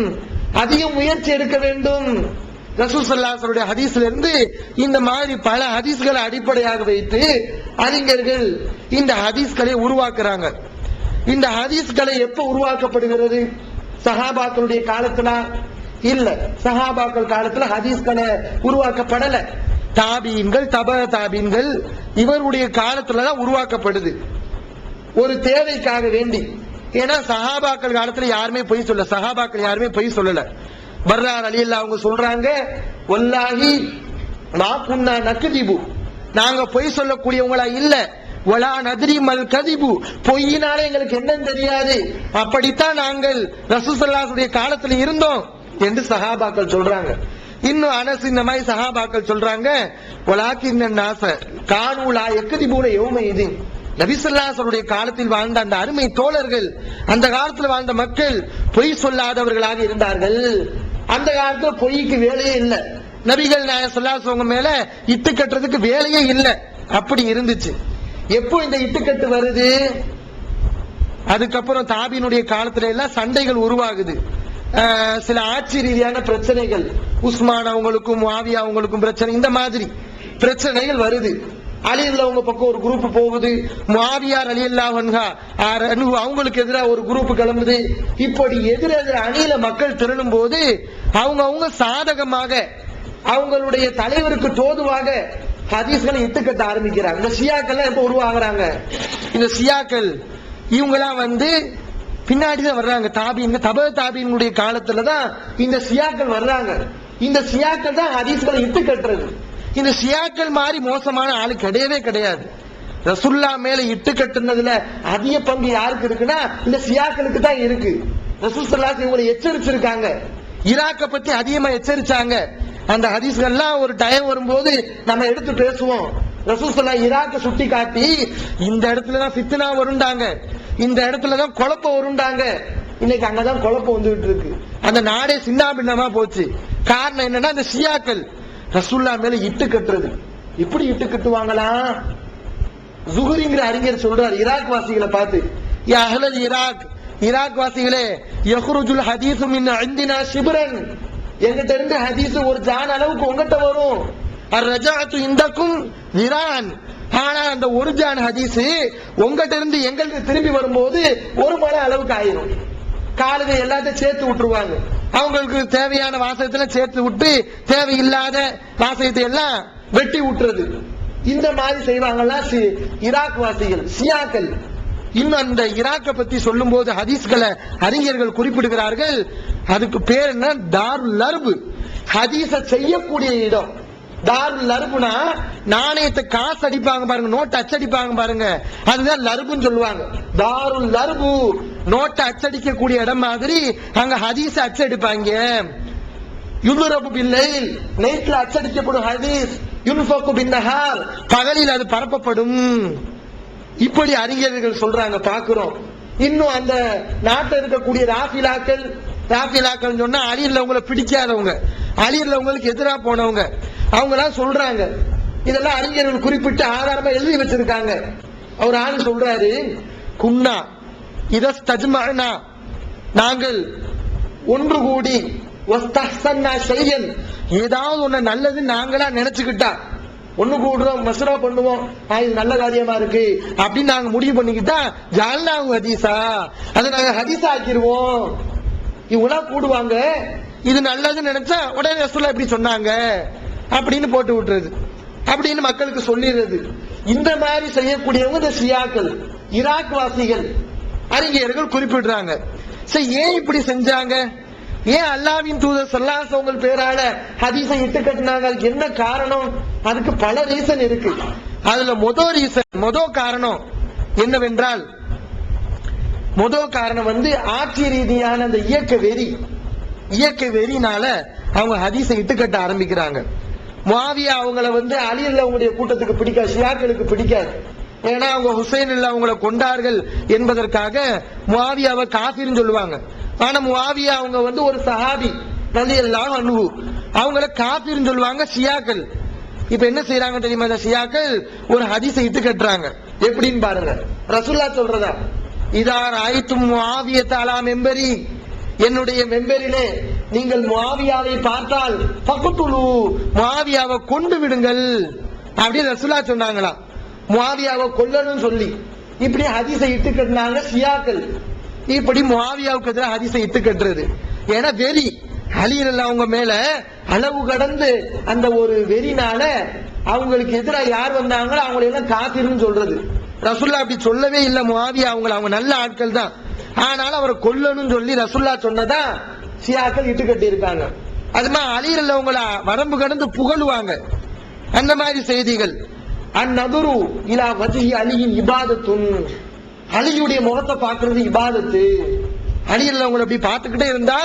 அதிகம் முயற்சி எடுக்க வேண்டும். ரசூல் ஸல்லல்லாஹு அலைஹி வஸல்லம் ஹதீஸ்ல இருந்து இந்த மாதிரி பல ஹதீஸ்களை அடிப்படையாக வைத்து அறிஞர்கள் இந்த ஹதீஸ்களை உருவாக்குறாங்க. இந்த ஹதீஸ்களை எப்ப உருவாக்கப்படுகிறது? சஹாபாக்களுடைய காலத்துல இல்ல, சஹாபாக்கள் காலத்துல ஹதீஸ்களை உருவாக்கப்படல. தாபீன்கள், தப தாபீன்கள் இவருடைய காலத்துலதான் உருவாக்கப்படுது, ஒரு தேவைக்காக வேண்டி. ஏன்னா சஹாபாக்கள் காலத்துல யாருமே பொய் சொல்ல, சஹாபாக்கள் யாருமே பொய் சொல்லல. பர்ரார் ரலியல்லாஹு அவங்க சொல்றாங்க, வல்லாஹி மா குன்னா நக்திபு, நாங்க பொய் சொல்லக்கூடியவங்களா இல்ல, வலா நத்ரி மல் கதிபு, பொய்யினால எங்களுக்கு என்னன்னு தெரியாது, அப்படித்தான் நாங்கள் ரசூல் ஸல்லல்லாஹு அலைஹி வஸல்லம் காலத்துல இருந்தோம் என்று சஹாபாக்கள் சொல்றாங்க. இன்னும் அனஸ் இந்த மாதிரி சஹாபாக்கள் சொல்றாங்க, வலாக்கின் நாஸ கானூ லா யக்திபூன யௌமஇதின், நபி ஸல்லல்லாஹு அலைஹி வஸல்லம் காலத்தில் வாழ்ந்த அந்த அருமை தோழர்கள், அந்த காலத்தில் வாழ்ந்த மக்கள் பொய் சொல்லாதவர்களாக இருந்தார்கள். அந்த காலத்துல பொய்க்கு வேலையே இல்ல, நபிகள் நாயகம் ஸல்லல்லாஹு அலைஹி வஸல்லம் மேல இட்டு கட்டுறதுக்கு வேலையே இல்ல, அப்படி இருந்துச்சு. எப்போ இந்த இட்டுக்கட்டு வருது? அதுக்கப்புறம் தாபீனுடைய காலத்துல எல்லாம் சண்டைகள் உருவாகுது, சில ஆட்சி ரீதியான பிரச்சனைகள், உஸ்மான் அவங்களுக்கும் முஆவியா அவங்களுக்கும் பிரச்சனை, இந்த மாதிரி பிரச்சனைகள் வருது. அலி அவங்க பக்கம் ஒரு குரூப் போகுது, முஆவியா ரலியல்லாஹு அன்ஹு அவங்களுக்கு எதிராக ஒரு குரூப் கிளம்புது. இப்படி எதிரெதிர அணியில மக்கள் திரளும் போது அவங்க சாதகமாக அவங்களுடைய தலைவருக்கு தோதுவாக ஹதீஸ்களை இட்டுக்கட்ட ஆரம்பிக்கிறாங்க. இந்த ஷியாக்கள் எப்ப உருவாகிறாங்க? இந்த ஷியாக்கள் இவங்கெல்லாம் பின்னாடிதான் வர்றாங்க. தாபீன்களுடைய காலத்துலதான் இந்த ஷியாக்கள் வர்றாங்க. இந்த ஷியாக்கள் தான் ஹதீஸ்களை இட்டு கட்டுறது. இந்த ஷியாக்கள் மாதிரி மோசமான ஆளு கிடையவே கிடையாது. ரசூல்லா மேல இட்டு கட்டுனதுல அதிக பங்கு யாருக்கு இருக்குன்னா இந்த ஷியாக்களுக்கு தான் இருக்கு. ரசூல் ஸல்லல்லாஹு அலைஹி வஸல்லம் இவங்களை எச்சரிச்சிருக்காங்க, ஈராக்கை பத்தி அதிகமா எச்சரிச்சாங்க. அந்த ஹதீஸ்கள்லாம் ஒரு டைம் வரும்போது நம்ம எடுத்து பேசுவோம். ரசூல் ஸல்லல்லாஹு ஈராக்கை சுட்டி காட்டி இந்த இடத்துலதான் ஃபித்னா வருண்டாங்க, இந்த இடத்துலதான் குழப்பம் வருண்டாங்க. இன்னைக்கு அங்கதான் குழப்பம் வந்துகிட்டு இருக்கு. அந்த நாடே சின்னாபின்னமா போச்சு. காரணம் என்னன்னா இந்த ஷியாக்கள் ரசூல்லா மேல இட்டு கட்டுறது. இப்படி இட்டு கட்டுவாங்களா? ஜுஹரிங்கிற அறிஞர் சொல்றார் ஈராக் வாசிகளை பார்த்து, யா அஹ்லல் ஈராக், ஈராக் வாசிகளே, யஹ்ருஜுல் ஹதீஸு மின் இந்தினா ஷிப்ரன், எங்கிட்ட இருந்து ஹதீஸ் ஒரு ஜான் அளவுக்கு உங்ககிட்ட வரும். அர்ரஜஅத்து இந்தக்கும் ஜிரான், ஆனா அந்த ஒரு ஜான் ஹதீஸ் உங்ககிட்ட இருந்து எங்களுக்கு திரும்பி வரும்போது ஒரு மலை அளவுக்கு ஆயிரும். காலுங்க எல்லாத்தையும் சேர்த்து விட்டுருவாங்க. அவங்களுக்கு தேவையான வாசகத்துல சேர்த்து விட்டு தேவையில்லாத வாசகத்தை எல்லாம் வெட்டி விட்டுறது. இந்த மாதிரி செய்வாங்களா ஈராக் வாசிகள், ஷியாக்கள். இன்னும் அந்த ஈராக்கை பத்தி சொல்லும் போது ஹதீஸ்களை அறிஞர்கள் குறிப்பிடுகிறார்கள். அதுக்கு பேர் என்ன? தாருல் லர்பு, ஹதீஸ செய்யக்கூடிய இடம். தாருல் லர்புனா நாணயத்தை காசு அடிப்பாங்க பாருங்க, நோட்டு அச்சடிப்பாங்க பாருங்க, அதுதான் லர்புன்னு சொல்லுவாங்க. தாருல் லர்பு நோட்டை அச்சடிக்கக்கூடிய இடம் மாதிரி அங்க ஹதீஸ அச்சடிப்பாங்க. யுதுரபு பில்லைல், நைட்ல அச்சடிக்கப்படும் ஹதீஸ். யுன்ஃபகு பின்னஹார், பகலில் அது பரப்பப்படும். இப்படி அறிஞர்கள் சொல்றாங்க, பாக்குறோம். இன்னும் அந்த நாட்டில் இருக்கக்கூடிய ராஃபிலாக்கள் சொன்னா அலியில் அவங்களை பிடிக்காதவங்க, அலியில் அவங்களுக்கு எதிராக போனவங்க, அவங்க எல்லாம் சொல்றாங்க. இதெல்லாம் அறிஞர்கள் குறிப்பிட்டு ஆதாரமா எழுதி வச்சிருக்காங்க. அவர் ஆள் சொல்றாரு, குன்னா இதஸ்தஜ்மஅனா, நாங்கள் ஒன்று கூடி வஸ்தஹ்சன்னா ஷையன், ஏதாவது ஒண்ணு நல்லது நாங்களா நினைச்சுக்கிட்டா ஒண்ணு கூடுறோம், மஸ்ரா பண்ணுவோம், இது நல்ல காரியமா இருக்கு அப்படின்னு நாங்க முடிவு பண்ணிக்கிட்டா ஜஅல்னாஹு ஹதீஸா, அதை நாங்க ஹதீஸா ஆக்கிடுவோம். இவங்களா கூடுவாங்க, இது நல்லதுன்னு நினைச்சா உடனே ரசூலுல்லாஹ் இப்படி சொன்னாங்க அப்படின்னு போட்டு விட்டுறது, அப்படின்னு மக்களுக்கு சொல்லிடுறது. இந்த மாதிரி செய்யக்கூடியவங்க இந்த ஷியாக்கள், ஈராக் வாசிகள். அறிஞர்கள் குறிப்பிடுறாங்க, சரி ஏன் இப்படி செஞ்சாங்க? ஏன் அல்லாஹ்வின் தூதர் ஸல்லல்லாஹு அலைஹி வஸல்லம் பேரால ஹதீஸை இட்டு கட்டினாங்க? அதுக்கு என்ன காரணம்? அதுக்கு பல ரீசன் இருக்கு. அதுல முதல் காரணம் என்னவென்றால், முதல் காரணம் ஆட்சி ரீதியான அந்த இயக்க வெறினால அவங்க ஹதீஸை இட்டு கட்ட ஆரம்பிக்கிறாங்க. முஆவியா அவங்கள அலி அவங்களுடைய கூட்டத்துக்கு பிடிக்காது, ஷியாக்களுக்கு பிடிக்காது. ஏன்னா அவங்க ஹுசைன் அவங்களை கொண்டார்கள் என்பதற்காக முஆவியாவை காஃபிர்னு சொல்லுவாங்க. ஆனா முஆவியா அவங்க ஒரு சஹாபி ரலியல்லாஹு அன்ஹு, அவங்கள காஃபிர்னு சொல்லுவாங்க ஷியாக்கள். இப்ப என்ன செய்யறாங்க தெரியுமா? இந்த ஷியாக்கள் ஒரு ஹதீஸை இட்டு கட்டுறாங்க. எப்படின்னு பாருங்க, ரசூலுல்லாஹ் சொல்றதா, இதா ராய்தும் முஆவியத அலா மெம்பரி, என்னுடைய மெம்பரிலே நீங்கள் முஆவியாவை பார்த்தால் ஃபக்துலு, முஆவியாவை கொண்டு விடுங்கள் அப்படின்னு ரசூலுல்லாஹ் சொன்னாங்களா. முஆவியாவை கொல்லணும்னு சொல்லி இப்படி ஹதீஸை இட்டு கட்டினாங்க ஷியாக்கள். இப்படி முஆவியாவுக்கு எதிராக ஹதீஸை இட்டு கட்டுறது. ஏன்னா வெறி, அலி அவங்க மேல அளவு கடந்து அந்த ஒரு வெறினால அவங்களுக்கு எதிராக யார் வந்தாங்களோ அவங்களை எல்லாம் காஃபிர்னு சொல்றது. ரசூலுல்லாஹ் அப்படி சொல்லவே இல்லை முஆவியா அவங்க நல்ல ஆட்கள் தான். ஆனாலும் அவரை கொல்லணும்னு சொல்லி ரசூலுல்லாஹ் சொன்னதா ஷியாக்கள் இட்டு கட்டி இருக்காங்க. அதுமா அலி அவங்கள வரம்பு கடந்து புகழுவாங்க. அந்த மாதிரி செய்திகள். அந்நதுரு இலா வஜ்ஹி அலியின் இபாதத்துன், அலியுடைய முகத்தை பார்க்கிறது இபாதத்து. அலி அவங்களை அப்படி பார்த்துக்கிட்டே இருந்தா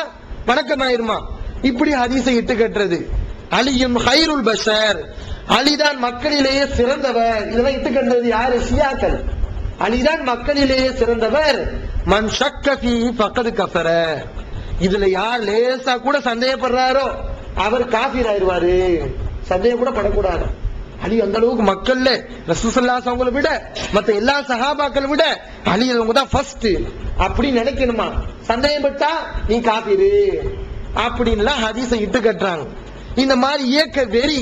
வணக்கமாயிருமா. இப்படி ஹதீஸை இட்டு கட்டுறது. அலியும் ஹைருல் பஷர், அலிதான் மக்களிலேயே சிறந்தவர். இதெல்லாம் இட்டு கட்டுறது யாரு? ஷியாக்கள். அலிதான் மக்களிலேயே சிறந்தவர். மன் ஷக்க ஃபீஹி ஃபக்கத் கஃபர, இதுல யார் லேசா கூட சந்தேகப்படுறாரோ அவர் காஃபிர் ஆயிருவாரு. சந்தேகம் கூட படக்கூடாது. அலி அந்த அளவுக்கு மக்கள்ல ரசூல் ஸல்லல்லாஹு அலைஹி வஸல்லம் விட மத்த எல்லா சஹாபாக்களை விட அலி அவங்க தான் ஃபர்ஸ்ட் அப்படி நினைக்கணுமா? சந்தேகப்பட்டா நீ காஃபிரு அப்படின்லாம் ஹதீஸை இட்டு கட்டுறாங்க. இந்த மாதிரி இயக்க வெறி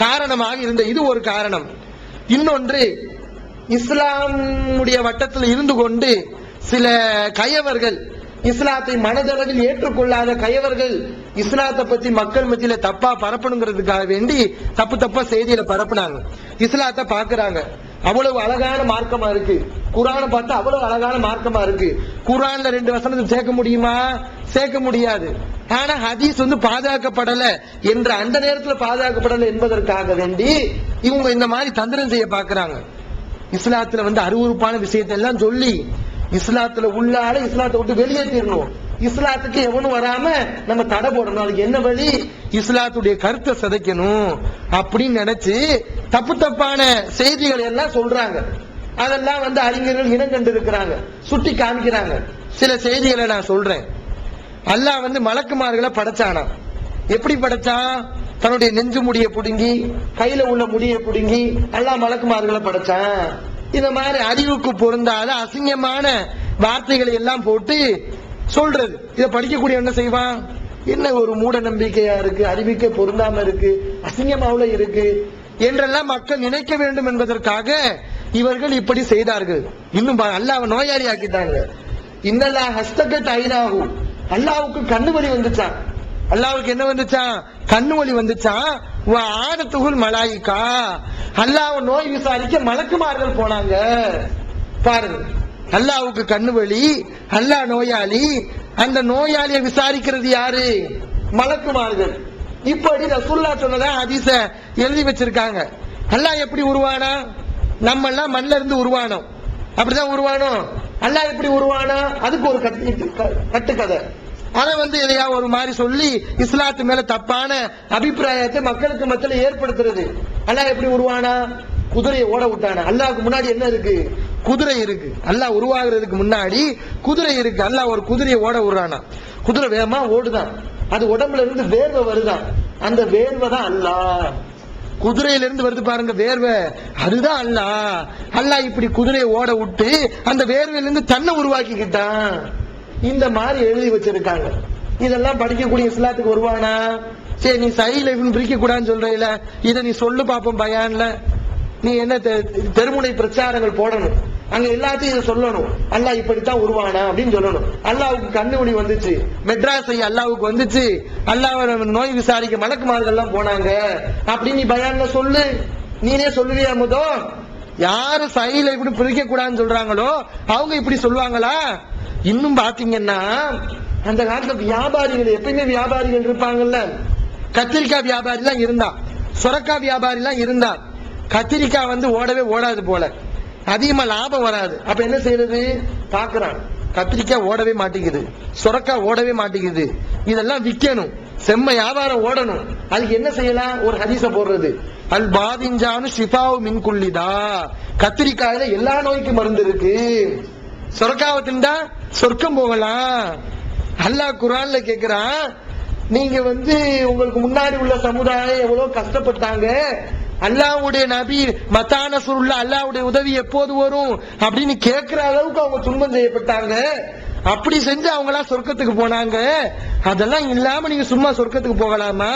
காரணமாக இருந்த இது ஒரு காரணம். இன்னொன்று, இஸ்லாமுடைய வட்டத்தில் இருந்து கொண்டு சில கயவர்கள், இஸ்லாத்தை மனதளவில் ஏற்றுக்கொள்ளாத கயவர்கள் இஸ்லாத்தை பத்தி மக்கள் மத்தியில தப்பா பரப்பணுங்கிறதுக்காக வேண்டி தப்பா செய்தியில பரப்புனாங்க. இஸ்லாத்தை பாக்குறாங்க, அவ்வளவு அழகான மார்க்கமா இருக்கு, குர்ஆனை பார்த்தா அவ்வளவு அழகான மார்க்கமா இருக்கு, குர்ஆன்ல 2 வசனத்தை சேர்க்க முடியுமா? சேர்க்க முடியாது. ஆனா ஹதீஸ் பாதுகாக்கப்படல என்ற அந்த நேரத்தில் பாதுகாக்கப்படல என்பதற்காக வேண்டி இவங்க இந்த மாதிரி தந்திரம் செய்ய பாக்குறாங்க. இஸ்லாத்துல அருவருப்பான விஷயத்தை எல்லாம் சொல்லி இஸ்லாத்துல உள்ளால இஸ்லாத்தை விட்டு வெளியேற்றிடணும், இஸ்லாத்துக்கு எவனும் வராம நம்ம தடை போடணும். அதுக்கு என்ன வழி? இஸ்லாத்துடைய கருத்தை சிதைக்கணும் அப்படின்னு நினைச்சு தப்பான செய்திகளை எல்லாம் சொல்றாங்க. அதெல்லாம் அறிஞர்கள் இனம் கண்டு இருக்கிறாங்க, சுட்டி காமிக்கிறாங்க. சில செய்திகளை நான் சொல்றேன். அல்லாஹ் மலக்குமார்களை படைச்சானா. எப்படி படைச்சான்? தன்னுடைய நெஞ்சு முடிய புடுங்கி, கையில உள்ள முடிய புடுங்கி அல்லாஹ் மலக்குமார்களை படைச்சான். இந்த மாதிரி அறிவுக்கு பொருந்தாத அசிங்கமான வார்த்தைகளை எல்லாம் போட்டு சொல்றது. இதை படிக்கக்கூடிய என்ன செய்வான்? என்ன ஒரு மூட நம்பிக்கையா இருக்கு, அறிவிக்க பொருந்தாம இருக்கு, அசிங்கமாவுல இருக்கு என்றெல்லாம் மக்கள் நினைக்க வேண்டும் என்பதற்காக இவர்கள் இப்படி செய்தார்கள். இன்னும் அல்லாஹ் நோயாளி ஆக்கிட்டாங்க. இன்னல்லா ஹஸ்தகத் ஐனாஹு, அல்லாஹ்வுக்கு கண்ணு வலி வந்துச்சான். அல்லாஹ்வுக்கு என்ன வந்துச்சான்? கண்ணு வலி வந்துச்சான். ஆனத்துகுல் மலாயிகா, அல்லாஹ் நோய் விசாரிக்க மலக்குமார்கள் போனாங்க. பாருங்க, அல்லாஹ்வுக்கு கண்ணு வலி, அல்லாஹ் நோயாளி, அந்த நோயாளியை விசாரிக்கிறது யாரு? மலக்குமார்கள். இப்படி ரசூலுல்லாஹ் சொன்னதா ஹதீஸ எழுதி வச்சிருக்காங்க. அல்லாஹ் எப்படி உருவானா? நம்ம எல்லாம் மண்ணில இருந்து உருவானோம், அப்படிதான் உருவானோம். அல்லாஹ் எப்படி உருவானா? அதுக்கு ஒரு கட்டுக்கதை. அதை எதையா ஒரு மாதிரி சொல்லி இஸ்லாத்து மேல தப்பான அபிப்பிராயத்தை மக்களுக்கு மத்தியில ஏற்படுத்துறது. அல்லாஹ் எப்படி உருவானா? குதிரையை ஓட விட்டானா? அல்லாஹ்வுக்கு முன்னாடி என்ன இருக்கு? குதிரை இருக்கு. அல்லாஹ் உருவாகிறதுக்கு முன்னாடி குதிரை இருக்கு. அல்லாஹ் ஒரு குதிரையை ஓட விடுறானா. குதிரை வேகமா ஓடுதான், அது உடம்புல இருந்து வேர்வை வருதான், அந்த வேர்வை தான் அல்லாஹ். குதிரையில இருந்து வருது பாருங்க வேர்வை, அதுதான் அல்லாஹ். அல்லாஹ் இப்படி குதிரையை ஓட விட்டு அந்த வேர்வையில இருந்து தன்னை உருவாக்கிக்கிட்டான். இந்த மாதிரி எழுதி வச்சிருக்காங்க. இதெல்லாம் படிக்கக்கூடிய இஸ்லாத்துக்கு வருவானா? சரி, நீ சைல பிரிக்க கூடாதுன்னு சொல்றீல, இதை நீ சொல்லு பாப்போம். பயான்ல நீ என்ன தெருமுனை பிரச்சாரங்கள் போடணும், அங்க எல்லாத்தையும் இதை சொல்லணும். அல்லாஹ் இப்படித்தான் உருவானா அப்படின்னு சொல்லணும். அல்லாஹ்வுக்கு கண்ணு வலி வந்துச்சு, மெட்ராஸ் அல்லாஹ்வுக்கு வந்துச்சு, அல்லாஹ் நோய் விசாரிக்க மலக்குமார்கள் எல்லாம் போனாங்க அப்படின்னு நீ பயான்ல சொல்லு. நீனே சொல்லுவியா? முதல் யாரு சைல இப்படி பிரிக்க கூடாதுன்னு சொல்றாங்களோ அவங்க இப்படி சொல்லுவாங்களா? இன்னும் பாத்தீங்கன்னா அந்த காலத்துல வியாபாரிகள், எப்பயுமே வியாபாரிகள் இருப்பாங்கல்ல. கத்திரிக்காய் வியாபாரி எல்லாம் இருந்தா, சொரக்காய் வியாபாரி எல்லாம் இருந்தா. கத்திரிக்காய் ஓடவே ஓடாது போல, அதிகமா லாபம் வராது. அப்ப என்ன செய்யறது? பாக்குறான், கத்திரிக்காய் ஓடவே மாட்டேங்குது, சொரக்காய் ஓடவே மாட்டேங்குது, இதெல்லாம் விற்கணும், செம்ம வியாபாரம் ஓடணும். அதுக்கு என்ன செய்யலாம்? ஒரு ஹதீஸ போடுறது. அல் பாதிஞ்சானு ஷிஃபாவு மின் குல்லிதா, கத்திரிக்காயில எல்லா நோய்க்கும் மருந்து இருக்கு, சொர்க்காவை திண்டா சொர்க்கம் போகலாம். அல்லாஹ் குர்ஆன்ல கேக்குறான், நீங்க உங்களுக்கு முன்னாடி உள்ள சமுதாயம் எவ்வளவு கஷ்டப்பட்டாங்க, அல்லாஹ்வுடைய நபி மத்தானசுருல்ல அல்லாஹ்வுடைய உதவி எப்போது வரும் அப்படின்னு கேட்கிற அளவுக்கு அவங்க துன்பம் செய்யப்பட்டாங்க. அப்படி செஞ்சு அவங்க எல்லாம் சொர்க்கத்துக்கு போனாங்க, அதெல்லாம் இல்லாம நீங்க சும்மா சொர்க்கத்துக்கு போகலாமா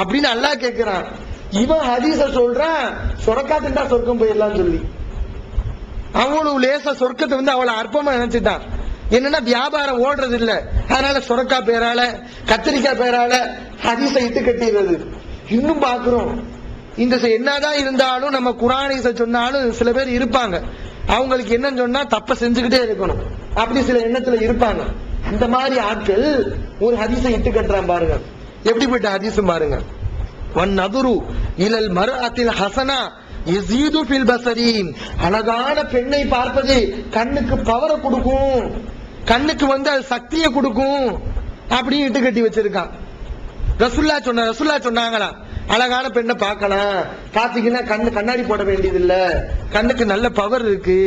அப்படின்னு அல்லாஹ் கேட்கிறான். இவன் ஹதீஸ சொல்றான், சொரக்கா திண்டா சொர்க்கம் போயிடலாம் சொல்லி. அவ்வளவு லேசா சொர்க்கத்தை அவளை அற்பமா நினைச்சுட்டான். என்னன்னா வியாபாரம் ஓடுறது இல்ல, அதனால சொரக்கா பேரால கத்திரிக்காய் பேரால ஹதீஸ இட்டு கட்டிடுறது. இன்னும் பாக்குறோம், இந்த என்னதான் இருந்தாலும் நம்ம குர்ஆனை சொன்னாலும் சில பேர் இருப்பாங்க, அவங்களுக்கு என்னன்னு சொன்னா தப்ப செஞ்சுக்கிட்டே இருக்கணும், அப்படி சில எண்ணத்துல இருப்பாங்க. அந்த மாதிரி ஆட்கள் ஒரு ஹதீஸ இட்டு கட்டுறான் பாருங்க. எப்படிப்பட்ட ஹதீஸ் பாருங்க. வன் நதுரு இலல் மர்அத்தில் ஹஸனா யஸீது ஃபில் பஸரி, அழகான பெண்ணை பார்ப்பது கண்ணுக்கு பவரை கொடுக்கும், கண்ணுக்கு அது சக்தியை கொடுக்கும் அப்படின்னு இட்டு கட்டி வச்சிருக்கான். ரசூலுல்லாஹ் சொன்னாங்களா, அழகான பெண்ணை பார்க்கலாம், பாத்தீங்கன்னா கண்ணாடி போட வேண்டியது இல்ல, கண்ணுக்கு நல்ல பவர் இருக்கு.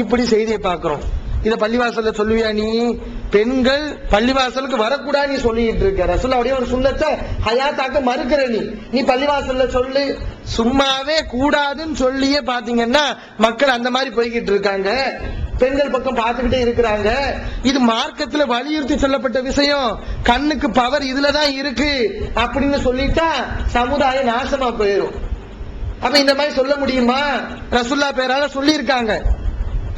இப்படி செய்தியை பார்க்கிறோம். இத பள்ளிவாசல்ல சொல்லுவியா நீ? பெண்கள் பள்ளிவாசலுக்கு வரக்கூடாது நீ சொல்லிட்டு இருக்க. ரசூலுல்லாஹ்வுடைய ஒரு சுன்னத்தை ஹயாத்தாக்க மறுக்கிற நீ பள்ளிவாசல்ல சொல்லு. சும்மாவே கூடாதுன்னு சொல்லியே பாத்தீங்கன்னா மக்கள் அந்த மாதிரி போய்கிட்டு இருக்காங்க, பெண்கள் பக்கம் பார்த்துக்கிட்டே இருக்கிறாங்க. இது மார்க்கத்துல வலியுறுத்தி சொல்லப்பட்ட விஷயம், கண்ணுக்கு பவர் இதுலதான் இருக்கு அப்படின்னு சொல்லிட்டா சமுதாயம் நாசமா போயிடும். அப்ப இந்த மாதிரி சொல்ல முடியுமா? ரசூலுல்லாஹ் பேரால சொல்லி இருக்காங்க.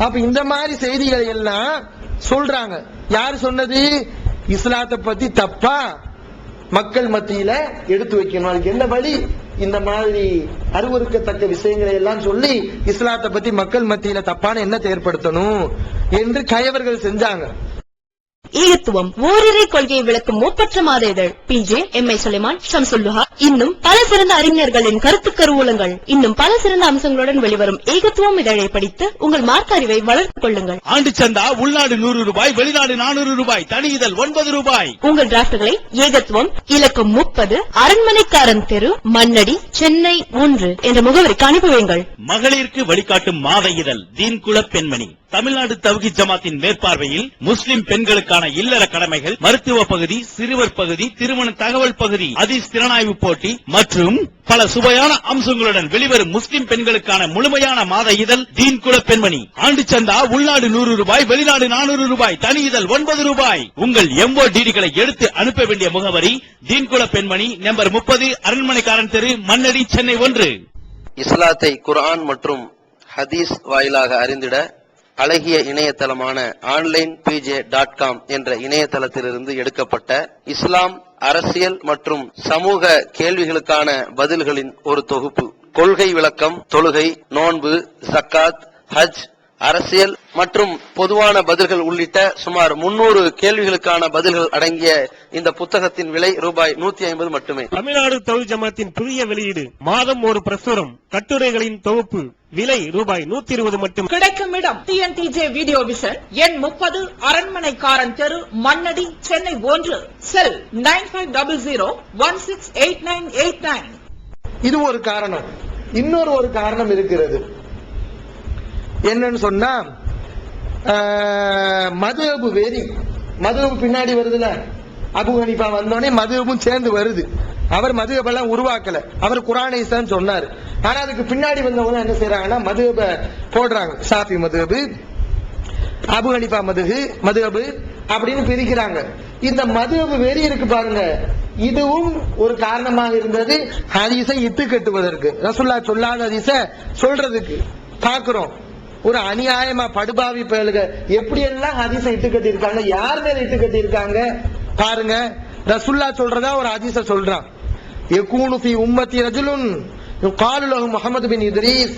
அப்ப இந்த மாதிரி செய்திகளை எல்லாம் சொல்றாங்க. யாரு சொன்னது? இஸ்லாத்தை பத்தி தப்பா மக்கள் மத்தியில எடுத்து வைக்கணும். அதுக்கு என்ன வழி? இந்த மாதிரி அருவருக்கத்தக்க விஷயங்களை எல்லாம் சொல்லி இஸ்லாத்தை பத்தி மக்கள் மத்தியில தப்பான எண்ணத்தை ஏற்படுத்தணும் என்று கயவர்கள் செஞ்சாங்க. ஈகத்துவம் ஓரிரை கொள்கையை விளக்கும் ஒப்பற்ற மாத இதழ் PJ MI சுலைமான் ஷம்சுல்லுஹா இன்னும் பல சிறந்த அறிஞர்களின் கருத்து கருவூலங்கள் இன்னும் பல சிறந்த அம்சங்களுடன் வெளிவரும் ஏகத்துவம் இதழை படித்து உங்கள் மார்க்க அறிவை வளர்த்துக் கொள்ளுங்கள். ஆண்டு சந்தா உள்நாடு 100 ரூபாய், வெளிநாடு 400 ரூபாய், தனி இதழ் 9 ரூபாய். உங்கள் டிராப்ட்களை ஏகத்துவம் இலக்கம் 30 அரண்மனைக்காரன் தெரு மண்ணடி சென்னை 1 என்ற முகவரிக்கு அனுப்பி வையுங்கள். மகளிருக்கு வழிகாட்டும் மாத இதழ் தீன்குல பெண்மணி தமிழ்நாடு தவ்ஹீத் ஜமாத்தின் மேற்பார்வையில் முஸ்லிம் பெண்களுக்கான இல்லற கடமைகள், மருத்துவ பகுதி, சிறுவர் பகுதி, திருமண தகவல் பகுதி, ஹதீஸ் திறனாய்வு போட்டி மற்றும் பல சுவையான அம்சங்களுடன் வெளிவரும் முஸ்லிம் பெண்களுக்கான முழுமையான மாத இதழ் தீன்குல பெண்மணி. ஆண்டு சந்தா உள்நாடு 100 ரூபாய், வெளிநாடு 400 ரூபாய், தனி இதழ் 9 ரூபாய். உங்கள் MODDகளை எடுத்து அனுப்ப வேண்டிய முகவரி தீன்குல பெண்மணி, நம்பர் 30, அரண்மனைக்காரன் தெரு, மண்ணடி, சென்னை 1. இஸ்லாத்தை குர்ஆன் மற்றும் ஹதீஸ் வாயிலாக அறிந்திட அழகிய இணையதளமான onlinepj.com என்ற இணையதளத்திலிருந்து எடுக்கப்பட்ட இஸ்லாம், அரசியல் மற்றும் சமூக கேள்விகளுக்கான பதில்களின் ஒரு தொகுப்பு. கொள்கை விளக்கம், தொழுகை, நோன்பு, ஜக்காத், ஹஜ், அரசியல் மற்றும் பொதுவான பதில்கள் உள்ளிட்ட சுமார் 300 கேள்விகளுக்கான பதில்கள் அடங்கிய இந்த புத்தகத்தின் விலை ரூபாய் 150 மட்டுமே. தமிழ்நாடு தவ்ஹீத் ஜமாத்தின் புதிய வெளியீடு, மாதம் ஒரு பிரசுரம், கட்டுரைகளின் தொகுப்பு, விலை ரூபாய் 120 மட்டும். கிடைக்கும் இடம் TNTJ வீடியோ விஷன், எண் 30, அரண்மனைக்காரன் தெரு, மண்ணடி, சென்னை 1. செல் 9500168989. இது ஒரு காரணம். இன்னொரு ஒரு காரணம் இருக்கிறது. என்னன்னு சொன்னா மதுஹப் வெறி. மதுஹப் பின்னாடி வருதுல, அபு ஹனீஃபா வந்தோடனே மதுஹப்பும் சேர்ந்து வருது. அவர் மதுஹப் எல்லாம் உருவாக்கல, அவர் குர்ஆனை தான் சொன்னார். ஆனா அதுக்கு பின்னாடி வந்தவங்க என்ன செய்யறாங்கன்னா மதுஹப் போடுறாங்க. ஷாஃபி மதுஹப், அபு ஹனீஃபா மதுஹப் அப்படின்னு பிரிக்கிறாங்க. இந்த மதுஹப் வெறி இருக்கு பாருங்க, இதுவும் ஒரு காரணமாக இருந்தது ஹதீஸை இட்டு கட்டுவதற்கு, ரசூலுல்லாஹ் சொல்லாத ஹதீஸை சொல்றதுக்கு. பாக்குறோம் ஒரு அநியாயமா படுபாவி பயலுக எப்படி எல்லாம் ஹதீஸை இட்டு கட்டி இருக்காங்க. யார் மேல இட்டு கட்டி இருக்காங்க பாருங்க. ரசூலுல்லாஹ் சொல்றதா ஒரு ஹதீஸை சொல்றான். யகூனு ஃபீ உம்மத்தி ரஜுலுன் யுகாலு லஹு முஹம்மது பின் இத்ரீஸ்.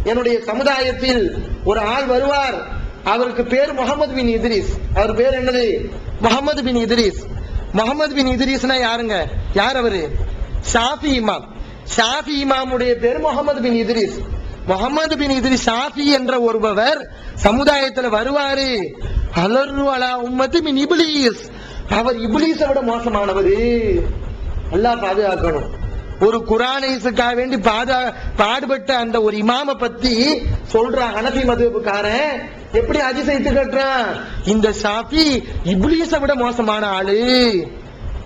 என்னுடைய சமுதாயத்தில் ஒரு ஆள் வருவார், அவருக்கு பேர் முஹம்மது பின் இத்ரீஸ். அவர் பேர் என்னது? முஹம்மது பின் இத்ரீஸ். முஹம்மது பின் இத்ரீஸ்னா யாருங்க? யார் அவரு? ஷாஃபி இமாம். ஷாஃபி இமாமுடைய பேர் முஹம்மது பின் இத்ரீஸ். முஹம்மது பின் இத்ரீஸ் ஷாஃபி என்ற ஒருவர் சமுதாயத்தில் வருவாரு. அலர்ரு அலா உம்மத்தி மின் இப்லீஸ். அவர் இப்லீஸை விட மோசமானவர். அல்லாஹ் பாதுகாக்கணும். ஒரு குர்ஆனுக்காக வேண்டி பாடுபட்ட அந்த ஒரு இமாம பத்தி சொல்றான் ஹனஃபி மதுஹப்காரன். எப்படி ஹதீஸை இட்டு கட்டுறான்? இந்த ஷாஃபி இப்லீஸை விட மோசமான ஆளு,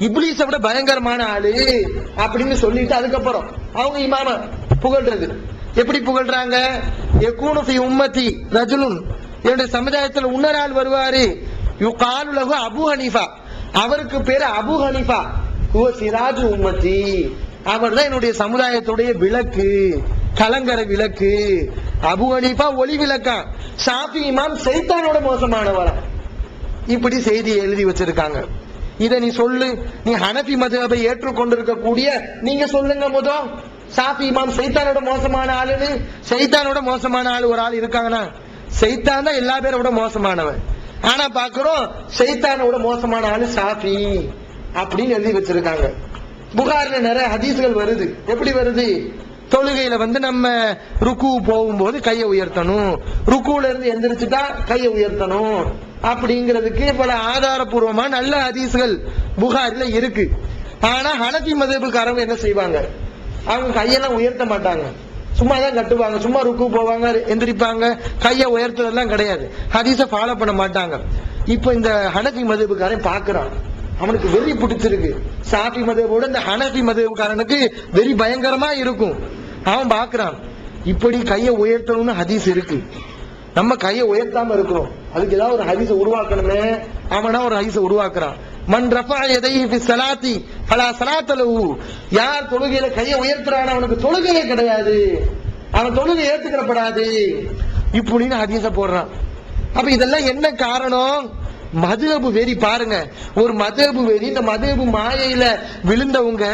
இப்லீஸை விட பயங்கரமான ஆளு அப்படின்னு சொல்லிட்டு அதுக்கப்புறம் அவங்க இமாம புகழ்றது. எப்படி புகழ்றாங்க? யகூனு ஃபீ உம்மத்தி ரஜுலுன். என்னுடைய சமுதாயத்தில் இன்னொரு ஆள் வருவாரு, யுகாலு லஹு அபு ஹனீஃபா. அவருக்கு பேரு அபு ஹனீஃபா. ஹுவ சிராஜு உம்மத்தி. அவர் தான் என்னுடைய சமுதாயத்துடைய விளக்கு, கலங்கர விளக்கு. அபு ஹனீஃபா ஒளி விளக்கான். ஷாஃபி இமாம் சைத்தானோட மோசமானவரா. இப்படி செய்தி எழுதி வச்சிருக்காங்க. இத நீ சொல்லு. நீ ஹனஃபி மதுஹபை ஏற்றுக்கொண்டிருக்கக்கூடிய நீங்க சொல்லுங்க. முதல் ஷாஃபி இமாம் சைத்தானோட மோசமான ஆளுன்னு. சைத்தானோட மோசமான ஆளு ஒரு ஆள் இருக்காங்கன்னா, சைத்தான் தான் எல்லா பேரோட மோசமானவன். ஆனா பாக்குறோம் சைத்தானோட மோசமான ஆளு ஷாஃபி அப்படின்னு எழுதி வச்சிருக்காங்க. புகார்ல நிறைய ஹதீஸ்கள் வருது. எப்படி வருது? தொழுகையில நம்ம ருக்கு போகும்போது கையை உயர்த்தணும், ருக்குல இருந்து எந்திரிச்சுட்டா கையை உயர்த்தணும் அப்படிங்கிறதுக்கு பல ஆதாரபூர்வமா நல்ல ஹதீஸ்கள் புகாரில இருக்கு. ஆனா ஹனஃபி மதுஹப்காரங்க என்ன செய்வாங்க? அவங்க கையெல்லாம் உயர்த்த மாட்டாங்க, சும்மா தான் கட்டுவாங்க. சும்மா ருக்கு போவாங்க, எந்திரிப்பாங்க, கையை உயர்த்துறதெல்லாம் கிடையாது. ஹதீஸை ஃபாலோ பண்ண மாட்டாங்க. இப்ப இந்த ஹனஃபி மதுஹப்காரன் பாக்குறான், அவனுக்கு வெறி பிடிச்சிருக்கு. ஷாஃபி மதுஹபோட இந்த ஹனஃபி மதுஹப்காரனுக்கு வெறி பயங்கரமா இருக்கும். அவன் பாக்குறான், இப்படி கையை உயர்த்தணும்னு ஹதீஸ் இருக்கு, நம்ம கையை உயர்த்தாம இருக்கிறோம், அதுக்கு ஏதாவது ஒரு ஹதீஸை உருவாக்கணுமே. அவனா ஒரு ஹதீஸை உருவாக்குறான். மன் ரஃபஅ யதைஹி ஃபி ஸலாத்தி ஃபலா ஸலாத்த லஹு. யார் தொழுகையில கையை உயர்த்துறானோ அவனுக்கு தொழுகையே கிடையாது. அவன் தொழுகை ஏத்துக்கிறப்படாது இப்படின்னு ஹதீஸ போடுறான். அப்ப இதெல்லாம் என்ன காரணம்? மதுஹபு வெறி. பாருங்க, ஒரு மதுஹபு வெறி, இந்த மதுஹபு மாயையில விழுந்தவங்க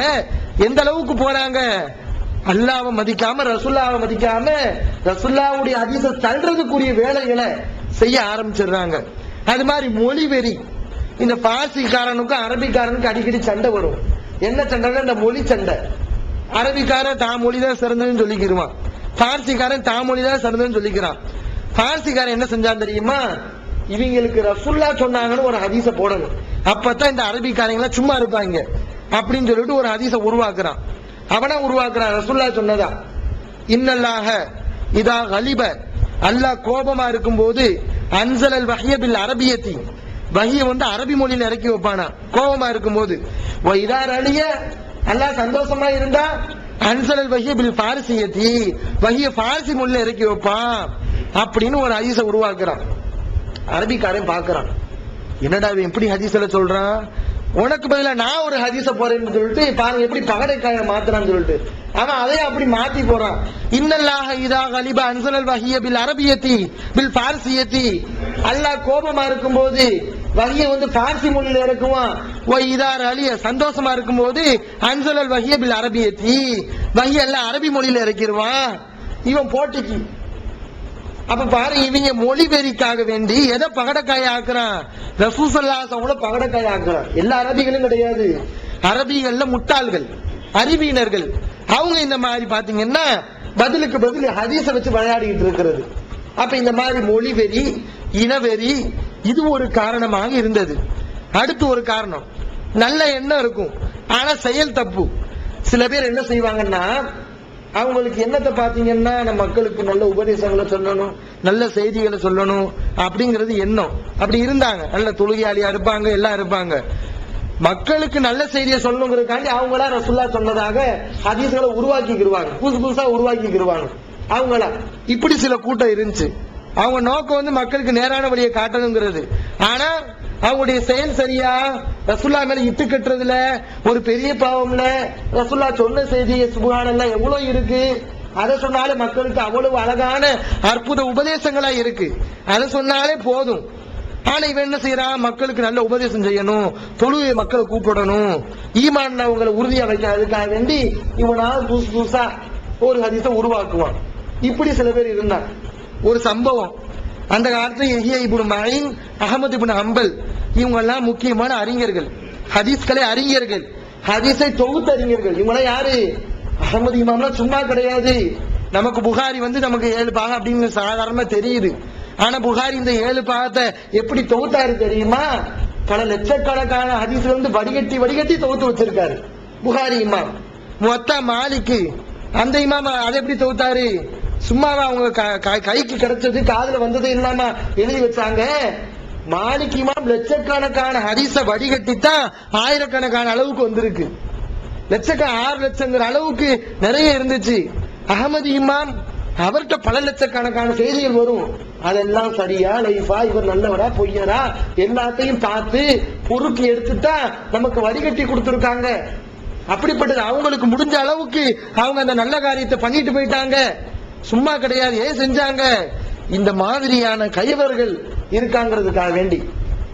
எந்த அளவுக்கு போறாங்க. அல்லாஹ்வை மதிக்காம, ரசூலுல்லாஹ்வை மதிக்காம, ரசூலுல்லாஹ்வுடைய ஹதீஸை தள்ளுறதுக்குரிய வேலைகளை செய்ய ஆரம்பிச்சிடுறாங்க. அது மாதிரி மொழி வெறி. இந்த பார்சிக்காரனுக்கும் அரபிக்காரனுக்கும் அடிக்கடி சண்டை வரும். என்ன சண்டைன்னா இந்த மொழி சண்டை. அரபிக்காரன் தான் மொழி தான் சிறந்ததுன்னு சொல்லிக்கிறான், பார்சிக்காரன் தான் மொழி தான் சிறந்ததுன்னு சொல்லிக்கிறான். பார்சிக்காரன் என்ன செஞ்சான் தெரியுமா? இவங்களுக்கு ரசூலுல்லாஹ் சொன்னாங்கன்னு ஒரு ஹதீஸை போடணும், அப்பதான் இந்த அரபிக்காரங்க சும்மா இருப்பாங்க அப்படின்னு சொல்லிட்டு ஒரு ஹதீஸை உருவாக்குறான். அவனா உருவாக்குறான், ரசூலுல்லாஹ் சொன்னதா. இன்னல்லாஹ இதா கலிப, அல்லாஹ் கோபமா இருக்கும் போது அன்சலல் வஹ்ய பில் அரபியத்தி, வஹிய வந்து அரபி மொழியில இறக்கி வைப்பானா கோபமா இருக்கும் போது. இதா ரலிய, அல்லாஹ் சந்தோஷமா இருந்தா அன்சலல் வஹ்ய பில் ஃபாரிசியத்தி, வஹிய ஃபாரிசி மொழியில இறக்கி வைப்பான் அப்படின்னு ஒரு ஹதீஸை உருவாக்குறான். அரபிக்காரன் பாக்குறான், என்னடா இவன் எப்படி ஹதீஸ்ல சொல்றான், உனக்கு பதிலா நான் ஒரு ஹதீஸ போறேன்னு சொல்லிட்டு பாருங்க எப்படி பகடைக்காய மாத்துறான்னு சொல்லிட்டு அவன் அதே அப்படி மாத்தி போறான். இன்னல்லாஹ இதா கலிப அன்சலல் வஹிய பில் அரபியத்தி பில் ஃபாரிசியத்தி, அல்லாஹ் கோபமா இருக்கும் போது வஹிய வந்து பார்சி மொழியில இறக்குவான். இதா ரலிய, சந்தோஷமா இருக்கும் போது அன்சலல் வஹிய பில் அரபியத்தி, வஹிய எல்லாம் அரபி மொழியில இறக்கிடுவான். இவன் போட்டிக்கு. அப்ப பாரு, இவங்க மொழி வெறிக்காக வேண்டி எதை பகடக்காய ஆக்குறான், ரசூல் ஸல்லல்லாஹு அலைஹி வஸல்லம் பகடக்காய ஆக்குறான். எல்லா அரபிகளும் கிடையாது, அரபிகள்ல முட்டாள்கள், அறிவியினர்கள். அவங்க இந்த மாதிரி பாத்தீங்கன்னா பதிலுக்கு பதில் ஹதீஸ வச்சு விளையாடிட்டு இருக்கிறது. அப்ப இந்த மாதிரி மொழி வெறி, இனவெறி, இது ஒரு காரணமாக இருந்தது. அடுத்து ஒரு காரணம், நல்ல எண்ணம் இருக்கும் ஆனா செயல் தப்பு. சில பேர் என்ன செய்வாங்கன்னா, அவங்களுக்கு என்னத்தை பாத்தீங்கன்னா நம்ம மக்களுக்கு நல்ல உபதேசங்களை சொல்லணும், நல்ல செய்திகளை சொல்லணும் அப்படிங்கிறது எண்ணம். அப்படி இருந்தாங்க, நல்ல தொழுகையாளியா இருப்பாங்க, எல்லாம் இருப்பாங்க. மக்களுக்கு நல்ல செய்தியை சொல்லணுங்கிறதுக்காண்டி அவங்களா ரசூலுல்லாஹ் சொன்னதாக ஹதீஸ்களை உருவாக்கிக்கிடுவாங்க, புதுசு புதுசா உருவாக்கிக்கிடுவாங்க அவங்களா. இப்படி சில கூட்டம் இருந்துச்சு. அவங்க நோக்கம் வந்து மக்களுக்கு நேரான வழியை காட்டணுங்கிறது. ஆனா அவங்களுடைய செயல் சரியா, ரசூலுல்லாஹ் மேல இட்டு கட்டுறதுல ஒரு பெரிய பாவம்ல, ரசூலுல்லாஹ் சொன்ன செய்தி சுப்ஹானல்லாஹ் எவ்வளவு இருக்கு, அதை சொன்னாலே மக்களுக்கு அவ்வளவு அழகான அற்புத உபதேசங்களா இருக்கு, அதை சொன்னாலே போதும். ஆனா இவன் என்ன செய்யறான், மக்களுக்கு நல்ல உபதேசம் செய்யணும், தொழுகை மக்களை கூப்பிடணும், ஈமான் அவங்களை உறுதியா வைக்கிறதுக்காக வேண்டி இவனால புதுசு புதுசா ஒரு ஹதீஸை உருவாக்குவான். இப்படி சில பேர் இருந்தாங்க. ஒரு சம்பவம், அந்த காலத்துல யஹ்யா இப்னு மঈன், அஹ்மத் இப்னு ஹம்பல், இவங்க எல்லாம் முக்கியமான அறிஞர்கள், ஹதீஸ்களே அறிஞர்கள், ஹதீஸை தொகுத்த அறிஞர்கள். இவங்க யாரு? அஹ்மத் இமாம்லாம் சும்மா கிடையாது. நமக்கு புகாரி வந்து நமக்கு 7 பாகம் அப்படின்னு சாதாரணமா தெரியுது. ஆனா புகாரி இந்த 7 பாகத்தை எப்படி தொகுத்தாரு தெரியுமா? பல லட்சக்கணக்கான ஹதீஸ்ல வந்து வடிகட்டி வடிகட்டி தொகுத்து வச்சிருக்காரு புகாரி இமாம். முவத்தா மாலிக்கு, அந்த இமாம் அதை எப்படி தொகுத்தாரு? சும்மாவா அவங்க கைக்கு கிடைச்சது காதுல வந்தது இல்லாம எழுதி வச்சாங்க? மாலிக் இமாம் லட்சக்கணக்கான ஹதீஸ வடிகட்டித்தான் ஆயிரக்கணக்கான அளவுக்கு வந்திருக்கு. 6 லட்சங்கிற அளவுக்கு நிறைய இருந்துச்சு. அஹமது இமாம் அவர்கிட்ட பல லட்சக்கணக்கான செய்திகள் வரும். அதெல்லாம் சரியா லைஃபா, இவர் நல்லவரா பொய்யரா எல்லாத்தையும் பார்த்து பொறுக்கி எடுத்துட்டா நமக்கு வடிகட்டி கொடுத்திருக்காங்க. அப்படிப்பட்டது அவங்களுக்கு முடிஞ்ச அளவுக்கு அவங்க அந்த நல்ல காரியத்தை பண்ணிட்டு போயிட்டாங்க. சும்மா கிடையாது. ஏன் செஞ்சாங்க? இந்த மாதிரியான கைவர்கள் இருக்காங்கிறதுக்காக வேண்டி.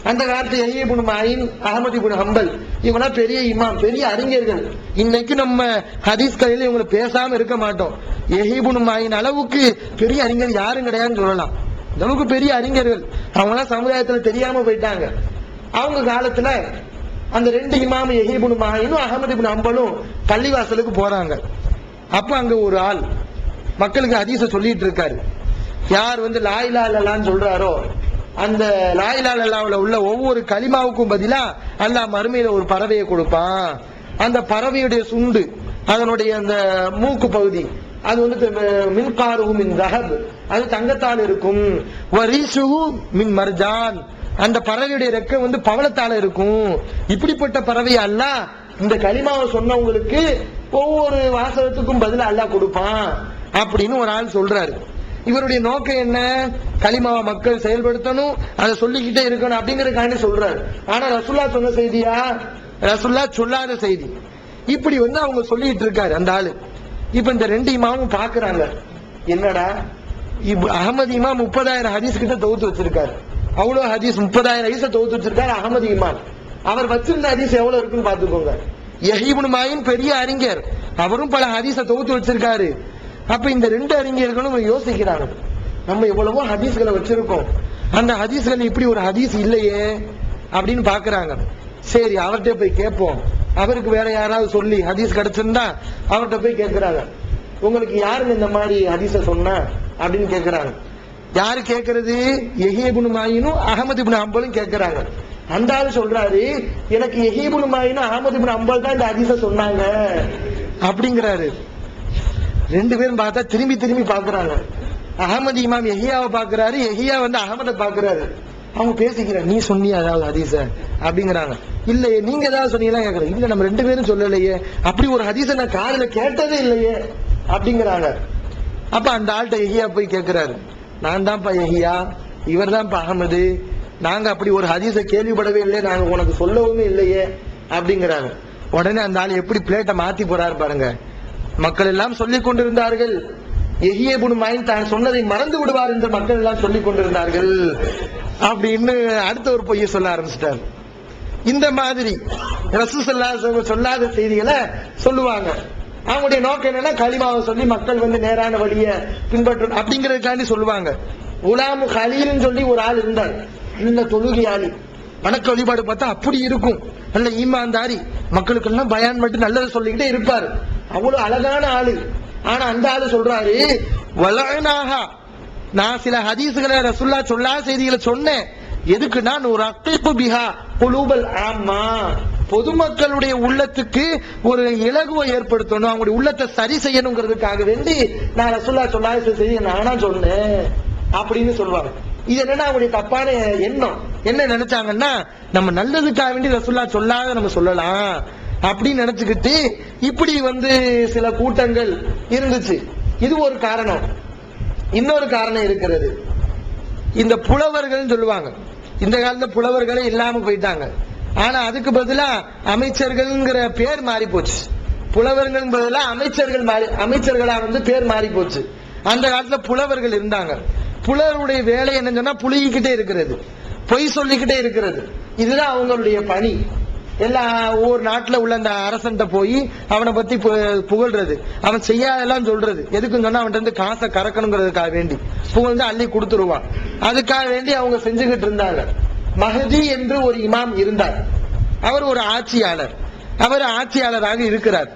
அந்த காலத்து யஹ்யா இப்னு மঈன், அஹ்மத் இப்னு ஹம்பல், இவங்க பெரிய இமாம், பெரிய அறிஞர்கள். இன்னைக்கு நம்ம ஹதீஸ் கலையில இவங்களை பேசாம இருக்க மாட்டோம். யஹ்யா இப்னு மঈன் அளவுக்கு பெரிய அறிஞர் யாரும் கிடையாதுன்னு சொல்லலாம். இந்த அளவுக்கு பெரிய அறிஞர்கள். அவங்களாம் சமுதாயத்துல தெரியாம போயிட்டாங்க. அவங்க காலத்துல அந்த 2 இமாம் யஹ்யா இப்னு மঈனும் அஹ்மத் இப்னு ஹம்பலும் பள்ளிவாசலுக்கு போறாங்க. அப்ப அங்க ஒரு ஆள் மக்களுக்கு ஹதீஸ சொல்லிட்டு இருக்காரு. யார் வந்து லா இலாஹ இல்லல்லாஹ்னு சொல்றாரோ, அந்த லா இலாஹ இல்லல்லாஹ்வுல உள்ள ஒவ்வொரு கலிமாவுக்கும் பதிலா அல்லாஹ் மறுமையில ஒரு பறவையை கொடுப்பான். அந்த பறவையுடைய சுண்டு, அதனுடைய அந்த மூக்கு பகுதி, அது வந்து மின்காருஹு மின் தஹப், அது தங்கத்தால் இருக்கும். வரீசுஹு மின் மர்ஜான், அந்த பறவையுடைய ரெக்கை வந்து பவளத்தால இருக்கும். இப்படிப்பட்ட பறவை அல்லாஹ் இந்த கலிமாவை சொன்னவங்களுக்கு ஒவ்வொரு வாசகத்துக்கும் பதிலா அல்லாஹ் கொடுப்பான் அப்படின்னு ஒரு ஆள் சொல்றாரு. இவருடைய நோக்கம் என்ன? கலிமாவை மக்கள் செயல்படுத்தணும், அதை சொல்லிக்கிட்டே இருக்கணும் அப்படிங்கறதுக்காண்டி சொல்றாரு. ஆனா ரசூலுல்லாஹ் சொன்ன செய்தியா? ரசூலுல்லாஹ் சொல்லாத செய்தி. இப்படி வந்து அவங்க சொல்லிட்டு இருக்காரு அந்த ஆளு. இப்ப இந்த 2 இமாமும் பாக்குறாங்க, என்னடா அகமது இமாம் 30,000 ஹதீஸ் கிட்ட தொகுத்து வச்சிருக்காரு. அவ்வளவு ஹதீஸ் 30,000 ஹதீஸ தொகுத்து வச்சிருக்காரு அகமது இமாம். அவர் வச்சிருந்த ஹதீஸ் எவ்வளவு இருக்குன்னு பாத்துக்கோங்க. யஹ்யா இப்னு மாயின் பெரிய அறிஞர், அவரும் பல ஹதீஸ தொகுத்து வச்சிருக்காரு. அப்ப இந்த ரெண்டு அறிஞர்களும் யோசிக்கிறாங்க, நம்ம எவ்வளவோ ஹதீஸ்களை வச்சிருக்கோம், அந்த ஹதீஸ்கள் இப்படி ஒரு ஹதீஸ் இல்லையே அப்படின்னு பாக்குறாங்க. சரி அவர்கிட்ட போய் கேட்போம், அவருக்கு வேற யாராவது சொல்லி ஹதீஸ் கிடைச்சிருந்தா அவர்கிட்ட போய் கேட்கிறாங்க, உங்களுக்கு யாருன்னு இந்த மாதிரி ஹதீஸ சொன்னா அப்படின்னு கேட்கிறாங்க. யாரு கேட்கறது? யஹ்யா இப்னு மாயினும் அஹமது இப்னு ஹம்பலும் கேட்கிறாங்க. அந்த ஆளு சொல்றாரு, எனக்கு யஹ்யா இப்னு மாயினும் அஹமது இப்னு ஹம்பல் தான் இந்த ஹதீஸ சொன்னாங்க அப்படிங்கிறாரு. ரெண்டு பேரும் பார்த்தா திரும்பி திரும்பி பாக்குறாங்க. அகமது இமாம் யஹ்யாவை பாக்குறாரு, யஹ்யா அகமதை பாக்குறாரு. அவங்க பேசிக்கிறாங்க, நீ சொன்னியா ஏதாவது ஹதீஸ அப்படிங்கிறாங்க. இல்லையே, நீங்க ஏதாவது சொன்னீங்களா கேக்குறாங்க. இல்ல நம்ம ரெண்டு பேரும் சொல்லலையே, அப்படி ஒரு ஹதீஸ நான் காதுல கேட்டதே இல்லையே அப்படிங்கிறாங்க. அப்ப அந்த ஆள்கிட்ட யஹ்யா போய் கேட்கிறாரு, நான் தான்ப்பா யஹ்யா, இவர் தான்ப்பா அகமது, நாங்க அப்படி ஒரு ஹதீஸ கேள்விப்படவே இல்லையே, நாங்க உனக்கு சொல்லவும் இல்லையே அப்படிங்கிறாங்க. உடனே அந்த ஆள் எப்படி பிளேட்டை மாத்தி போறாரு பாருங்க. மக்கள் எல்லாம் சொல்லிக் கொண்டிருந்தார்கள், யஹ்யா இப்னு மாயின் தான் சொன்னதை மறந்து விடுவார் என்று மக்கள் எல்லாம் சொல்லிக் கொண்டிருந்தார்கள் அப்படின்னு அடுத்த ஒரு பொய்யை சொல்ல ஆரம்பிச்சிட்டார். இந்த மாதிரி ரசூல் ஸல்லல்லாஹு அலைஹி வஸல்லம் சொல்லாத செய்திகளை சொல்லுவாங்க. அவங்களுடைய நோக்கம் என்னன்னா, கலிமாவை சொல்லி மக்கள் நேரான வழிய பின்பற்றும் அப்படிங்கறதுக்காண்டி சொல்லுவாங்க. குலாம் கலீல்னு சொல்லி ஒரு ஆள் இருந்தார், இந்த தொழுகையாளி, வணக்க வழிபாடு பார்த்தா அப்படி இருக்கும், நல்ல ஈமான்தாரி, மக்களுக்கு எல்லாம் பயான் மட்டும் நல்லதை சொல்லிக்கிட்டே இருப்பாரு, அவ்வளவு அழகான ஆளு. ஆனா அந்த ஆளு சொல்றாரு, வலனாஹா, நான் சில ஹதீஸ்களை ரசூலுல்லாஹ் சொல்லாத செய்திகளை சொன்னேன், எதுக்கு நான் ஒரு அக்திபு பிஹா குலூபல் ஆம்மா, பொதுமக்களுடைய உள்ளத்துக்கு ஒரு இலகுவை ஏற்படுத்தணும், அவங்களுடைய உள்ளத்தை சரி செய்யணுங்கிறதுக்காக வேண்டி நான் ரசூலுல்லாஹ் சொல்லாத செய்தியை நானா சொன்னேன் அப்படின்னு சொல்லுவாங்க. இது என்னன்னா அவங்களுடைய தப்பான எண்ணம். என்ன நினைச்சாங்கன்னா, நம்ம நல்லதுக்காக வேண்டி ரசூலுல்லாஹ் சொல்லாத நம்ம சொல்லலாம் அப்படின்னு நினைச்சுக்கிட்டு இப்படி சில கூட்டங்கள் இருந்துச்சு. இது ஒரு காரணம். இன்னொரு காரணம் இருக்கிறது, இந்த புலவர்கள் சொல்லுவாங்க. இந்த காலத்துல புலவர்களே இல்லாம போயிட்டாங்க. ஆனா அதுக்கு பதிலா அமைச்சர்கள்ங்கிற பேர் மாறி போச்சு. புலவர்கள் பதிலா அமைச்சர்களா பேர் மாறி போச்சு. அந்த காலத்துல புலவர்கள் இருந்தாங்க. புலவருடைய வேலை என்ன சொன்னா, புழுகிக்கிட்டே இருக்கிறது, பொய் சொல்லிக்கிட்டே இருக்கிறது. இதுதான் அவங்களுடைய பணி. எல்லா ஒவ்வொரு நாட்டுல உள்ள அந்த அரசன் போய் அவனை பத்தி புகழ்றது, அவன் செய்யாதெல்லாம் சொல்றது. எதுக்குன்னு சொன்னா அவன் காசை கறக்கணுங்கிறதுக்காக வேண்டி புகழ்ந்து அள்ளி கொடுத்துருவான். அதுக்காக வேண்டி அவங்க செஞ்சுக்கிட்டு இருந்தாங்க. மஹதி என்று ஒரு இமாம் இருந்தார். அவர் ஒரு ஆட்சியாளர். அவர் ஆட்சியாளராக இருக்கிறார்.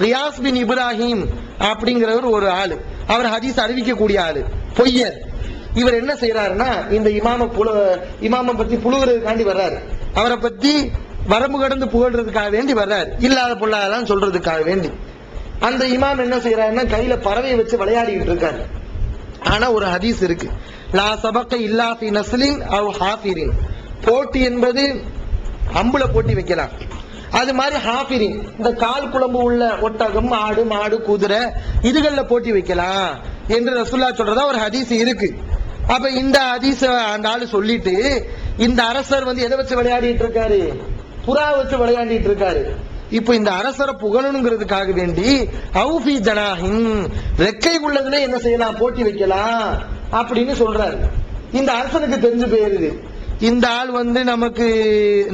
ரியாஸ் பின் இப்ராஹிம் அப்படிங்கிறவர் ஒரு ஆளு. அவர் ஹதீஸ் அறிவிக்கக்கூடிய ஆளு, பொய்யர். இவர் என்ன செய்யறாருன்னா, இந்த இமாம பத்தி புழுகிறதுக்காண்டி வர்றாரு. அவரை பத்தி வரம்பு கடந்து புகழ்றதுக்காக வேண்டி வர்றாரு, இல்லாத பொல்லாதெல்லாம் சொல்றதுக்காக வேண்டி. அந்த இமாம் என்ன செய்யறாருன்னா, கையில பறவையை வச்சு விளையாடிட்டு இருக்காரு. ஆனா ஒரு ஹதீஸ் இருக்கு, லா சபக்க இல்லா ஃபி நஸ்லின் அவ் ஹாஃபிரின். போட்டி என்பது அம்புல போட்டி வைக்கலாம், அது மாதிரி ஹாஃபிரின், இந்த கால் குழம்பு உள்ள ஒட்டகம், ஆடு, மாடு, குதிரை, இதுகள்ல போட்டி வைக்கலாம் என்று ரசூலுல்லாஹ் சொல்றதா ஒரு ஹதீஸ் இருக்கு. அப்ப இந்த ஹதீஸ அந்த ஆளு சொல்லிட்டு, இந்த அரசர் எதை வச்சு விளையாடிட்டு இருக்காரு? புறா வச்சு விளையாடிட்டு இருக்காரு. இப்ப இந்த அரசரை புகழணுங்கிறதுக்காக வேண்டி அவுஃபி ஜனாஹின், ரெக்கை உள்ளதுல என்ன செய்யலாம், போட்டி வைக்கலாம் அப்படின்னு சொல்றாரு. இந்த அரசனுக்கு தெரிஞ்சு போயிருது, இந்த ஆள்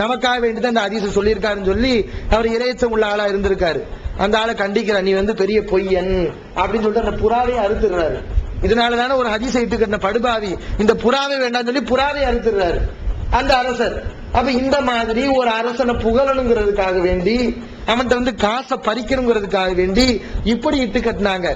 நமக்காக வேண்டிதான் இந்த ஹதீஸ சொல்லியிருக்காருன்னு சொல்லி அவர் இறையச்சம் உள்ள ஆளா இருந்திருக்காரு. அந்த ஆளை கண்டிக்கிற, நீ பெரிய பொய்யன் அப்படின்னு சொல்லிட்டு அந்த புறாவை அறுத்துறாரு. இதனாலதானே ஒரு ஹதீஸை இட்டு கட்டின படுபாவி இந்த புறாவை வேண்டாம் சொல்லி புறாவை அறுத்துறாரு அந்த அரசர். அப்ப இந்த மாதிரி ஒரு அரசனை புகழணுங்கிறதுக்காக வேண்டி, அவன்கிட்ட காசை பறிக்கணுங்கிறதுக்காக வேண்டி இப்படி இட்டு கட்டினாங்க.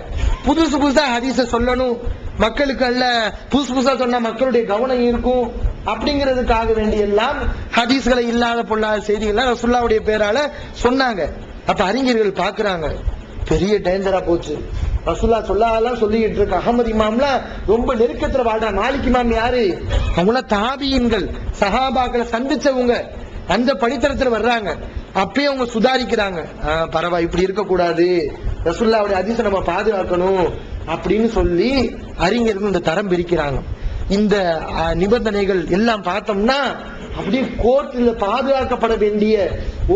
புதுசு புதுசா ஹதீஸ சொல்லணும், மக்களுக்கு அல்ல, புதுசு புதுசா சொன்னா மக்களுடைய கவனம் இருக்கும் அப்படிங்கிறதுக்காக வேண்டி எல்லாம் ஹதீஸ்களை இல்லாத பொல்லாத செய்திகள் ரசூலுல்லாஹ்வுடைய பேரால சொன்னாங்க. அப்ப அறிஞர்கள் பாக்குறாங்க, பெரிய டேஞ்சரா போச்சு. ரசூலுல்லாஹ் சொல்லாதெல்லாம் சொல்லிட்டு இருக்க அகமது இமாம்லாம் ரொம்ப நெருக்கத்துல வாழ்றாங்க. மாலிக் இமாம் யாரு? அவங்கள தாபியீன்கள், சஹாபாக்களை சந்திச்சவங்க, அந்த படித்தரத்துல வர்றாங்க. அப்பயே அவங்க சுதாரிக்கிறாங்க, பரவாயில்ல, இப்படி இருக்க கூடாது, ரசூலுல்லாஹ்வுடைய ஹதீஸை நம்ம பாதுகாக்கணும் அப்படின்னு சொல்லி அறிஞர்கள் இந்த தரம் பிரிக்கிறாங்க. இந்த நிபந்தனைகள் எல்லாம் பார்த்தோம்னா அப்படியே கோர்ட்டில் பாதுகாக்கப்பட வேண்டிய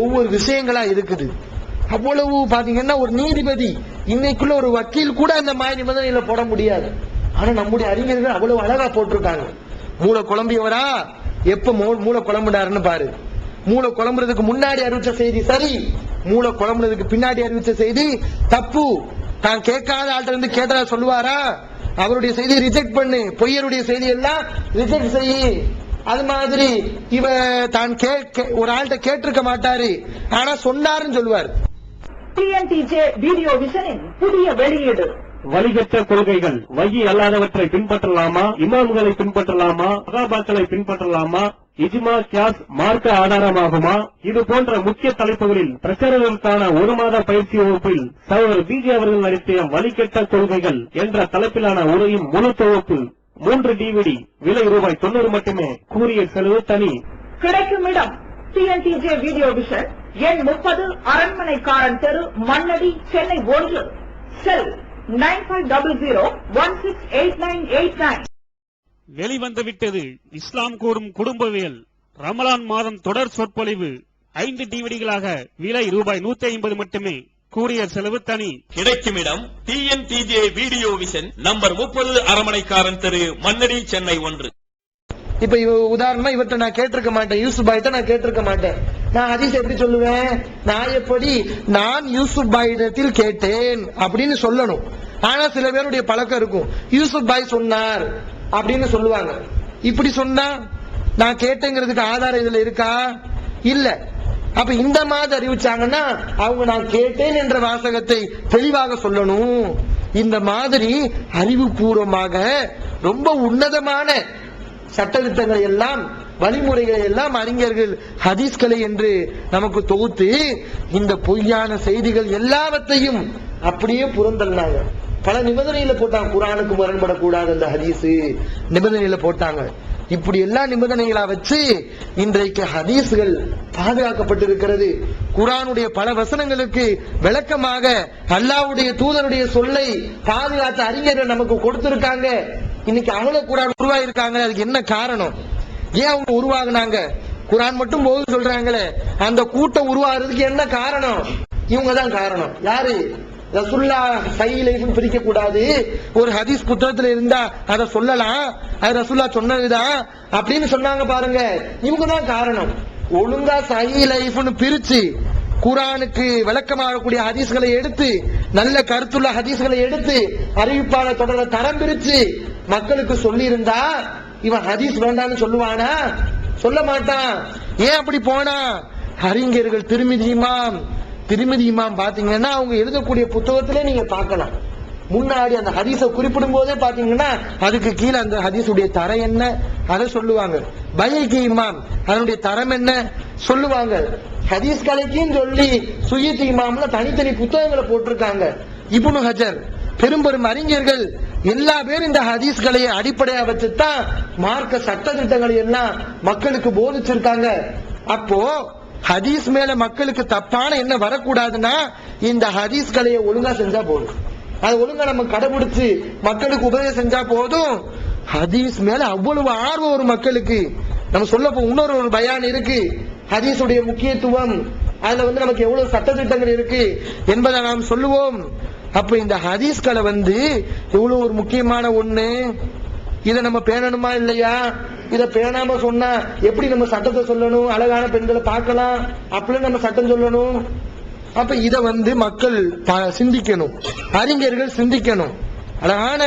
ஒவ்வொரு விஷயங்களா இருக்குது. அவ்வளவு பாத்தீங்கன்னா ஒரு நீதிபதி இன்னைக்குள்ள ஒரு வக்கீல் கூட அந்த மாதிரி நிபந்தனையில போட முடியாது. ஆனா நம்முடைய அறிஞர்கள் அவ்வளவு அழகா போட்டிருக்காங்க. மூளை குழம்பியவரா எப்ப மூளை குழம்புனாருன்னு பாரு. மூளை குழம்புறதுக்கு முன்னாடி அறிவிச்ச செய்தி சரி, மூளை குழம்புறதுக்கு பின்னாடி அறிவிச்ச செய்தி தப்பு. தான் கேட்காத ஆள்கிட்ட இருந்து கேட்டதா சொல்லுவாரா? அவருடைய செய்தியை ரிஜெக்ட் பண்ணு, பொய்யருடைய செய்தி எல்லாம் ரிஜெக்ட் செய்யு. அது மாதிரி இவ தான் ஒரு ஆள்கிட்ட கேட்டிருக்க மாட்டாரு, ஆனா சொன்னாருன்னு சொல்லுவார். டிஎன்டிஜே வீடியோ விஷனின் புதிய வெளியீடு. வழிகற்ற கொள்கைகள் வகி அல்லாதவற்றை பின்பற்றலாமா, இமாம்களை பின்பற்றலாமா, சகாபாக்களை பின்பற்றலாமா, இஜ்மா கியாஸ் மார்க்க ஆதாரமாகுமா? இது போன்ற முக்கிய தலைப்புகளில் பிரச்சாரங்களுக்கான 1 மாத பயிற்சி வகுப்பில் சகோதரர் பிஜே அவர்கள் நடத்திய வழிகெட்ட கொள்கைகள் என்ற தலைப்பிலான உரையின் முழு தொகுப்பு 3 DVD, விலை ரூபாய் 90 மட்டுமே. கூறிய செலவு தனி. கிடைக்கும் இடம் டிஎன்டிஜே வீடியோ விஷன், எண் 30, அரண்மனைக்காரன் தெரு, மண்ணடி, சென்னை 1. செல் 9500168989. வெளிவந்துவிட்டது இஸ்லாம் கூறும் குடும்பவியல் ரமலான் மாதம் தொடர் சொற்பொழிவு 5 DVDகளாக விலை ரூபாய் 150 மட்டுமே. கூறிய செலவு தனி. கிடைக்கும் இடம் டிஎன்டிஜே வீடியோ விஷன், நம்பர் 30, அரண்மனைக்காரன் தெரு, மண்ணடி, சென்னை 1. இப்ப உதாரணமா இவர்கிட்ட நான் கேட்டிருக்க மாட்டேன், யூசுப் பாய்ட்ட நான் கேட்டிருக்க மாட்டேன். நான் ஹதீஸ் எப்படி சொல்லுவேன்? நான் யூசுப் பாயிடத்தில் கேட்டேன் அப்படின்னு சொல்லணும். ஆனா சில பேருடைய பழக்கம் இருக்கும், யூசுப் பாய் சொன்னார் அப்படின்னு சொல்லுவாங்க. இப்படி சொன்னா நான் கேட்டேங்கிறதுக்கு ஆதாரம் இதுல இருக்கா? இல்ல. அப்ப இந்த மாதிரி அறிவிச்சாங்கன்னா அவங்க நான் கேட்டேன் என்ற வாசகத்தை தெளிவாக சொல்லணும். இந்த மாதிரி அறிவுபூர்வமாக ரொம்ப உன்னதமான சட்டதிட்டங்களை எல்லாம், வழிமுறைகளை எல்லாம் அறிஞர்கள் ஹதீஸ்களை என்று நமக்கு தொகுத்து இந்த பொய்யான செய்திகள் எல்லாவற்றையும் அப்படியே புறந்தள்ளினாங்க. பல நிபந்தனையில போட்டாங்க. குர்ஆனுக்கு முரண்படக்கூடாது அந்த ஹதீஸ் நிபந்தனையில போட்டாங்க. இப்படி எல்லா நிபந்தனைகளா வச்சு இன்றைக்கு ஹதீஸ்கள் பாதுகாக்கப்பட்டிருக்கிறது. குர்ஆனுடைய பல வசனங்களுக்கு விளக்கமாக அல்லாஹ்வுடைய தூதருடைய சொல்லை பாதுகாத்த அறிஞர்கள் நமக்கு கொடுத்திருக்காங்க. இன்னைக்கு அவ்வளவு குர்ஆன் உருவாயிருக்காங்க. அதுக்கு என்ன காரணம்? ஏன் அவங்க உருவாகுனாங்க? குர்ஆன் மட்டும் போது சொல்றாங்களே, அந்த கூட்டம் உருவாகிறதுக்கு என்ன காரணம்? இவங்க தான் காரணம். யாரு? ரசூலுல்லா சஹீஹ் பிரிக்க கூடாது, ஒரு ஹதீஸ் புத்தகத்துல இருந்தா அதை சொல்லலாம், அது ரசூலுல்லா சொன்னதுதான் அப்படின்னு சொன்னாங்க பாருங்க. இவங்க தான் காரணம். ஒழுங்கா சஹீஹ் பிரிச்சு குர்ஆனுக்கு விளக்கமாகக்கூடிய ஹதீஸ்களை எடுத்து, நல்ல கருத்துள்ள ஹதீஸ்களை எடுத்து, அறிவிப்பாளர் தொடர தரம் பிரிச்சு மக்களுக்கு சொல்லி இருந்தா இவன் ஹதீஸ் வேண்டாம்னு சொல்லுவானா? சொல்ல மாட்டான். ஏன் அப்படி போனா? அறிஞர்கள் திருமிதி இமாம் பாத்தீங்கன்னா அவங்க எழுதக்கூடிய புத்தகத்திலே நீங்க பார்க்கலாம். முன்னாடி அந்த ஹதீஸை குறிப்பிடும் போதே பாத்தீங்கன்னா அதுக்கு கீழே அந்த ஹதீஸுடைய தரம் என்ன அதை சொல்லுவாங்க. பைஹகி இமாம் அதனுடைய தரம் என்ன சொல்லுவாங்க. ஹதீஸ் கலைக்குன்னு சொல்லி சுயீத் இமாம்ல தனித்தனி புத்தகங்களை போட்டிருக்காங்க. இப்னு ஹஜர் பெரும் அறிஞர்கள் எல்லா பேரும் இந்த ஹதீஸ்களை அடிப்படையா வச்சுதான் மார்க்க சட்ட திட்டங்களை எல்லாம் மக்களுக்கு போதிச்சிருக்காங்க. அப்போ ஹதீஸ் மேல மக்களுக்கு தப்பான என்ன வரக்கூடாதுன்னா இந்த ஹதீஸ் கலையை ஒழுங்கா செஞ்சா போதும். அது ஒழுங்கா நம்ம கடைபிடிச்சு மக்களுக்கு உபதேசம் செஞ்சா போதும். ஹதீஸ் மேல அவ்வளவு ஆர்வம் ஒரு மக்களுக்கு. நம்ம சொல்ல இன்னொரு பயான் இருக்கு, ஹதீஸுடைய முக்கியத்துவம், அதுல நமக்கு எவ்வளவு சட்டத்திட்டங்கள் இருக்கு என்பதை நாம் சொல்லுவோம். அப்ப இந்த ஹதீஸ்களை எவ்வளவு ஒரு முக்கியமான ஒண்ணு. இதை நம்ம பேணணுமா இல்லையா? இதை பேணாம சொன்னா எப்படி நம்ம சட்டத்தை சொல்லணும்? அழகான பெண்களை பார்க்கலாம் அப்படின்னு நம்ம சட்டம் சொல்லணும். அப்ப இத மக்கள் சிந்திக்கணும், அறிஞர்கள் சிந்திக்கணும். அழகான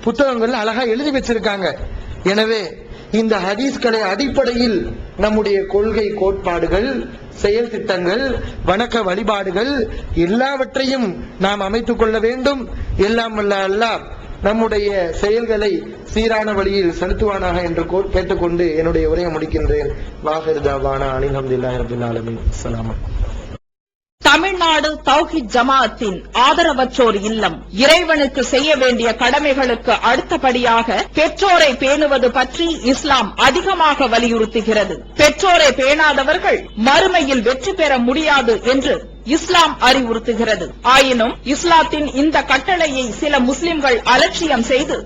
புத்தகங்கள் அழகா எழுதி வச்சிருக்காங்க. எனவே இந்த ஹதீஸ்களை அடிப்படையில் நம்முடைய கொள்கை கோட்பாடுகள், செயல் திட்டங்கள், வணக்க வழிபாடுகள் எல்லாவற்றையும் நாம் அமைத்துக் கொள்ள வேண்டும். எல்லாம் வல்ல அல்லாஹ் நம்முடைய செயல்களை சீரான வழியில் செலுத்துவானாக என்று கேட்டுக்கொண்டு என்னுடைய உரையை முடிக்கின்றேன். வாஹிர் தஅவானா அல்ஹம்துலில்லாஹி ரப்பில் ஆலமீன். அஸ்ஸலாமு தமிழ்நாடு தௌஹீத் ஜமாஅத்தின் ஆதரவற்றோர் இல்லம் இறைவனுக்கு செய்ய வேண்டிய கடமைகளுக்கு அடுத்தபடியாக பெற்றோரை பேணுவது பற்றி இஸ்லாம் அதிகமாக வலியுறுத்துகிறது. பெற்றோரை பேணாதவர்கள் மறுமையில் வெற்றி பெற முடியாது என்று இஸ்லாம் அறிவுறுத்துகிறது. ஆயினும் இஸ்லாத்தின் இந்த கட்டளையை சில முஸ்லிம்கள் அலட்சியம் செய்து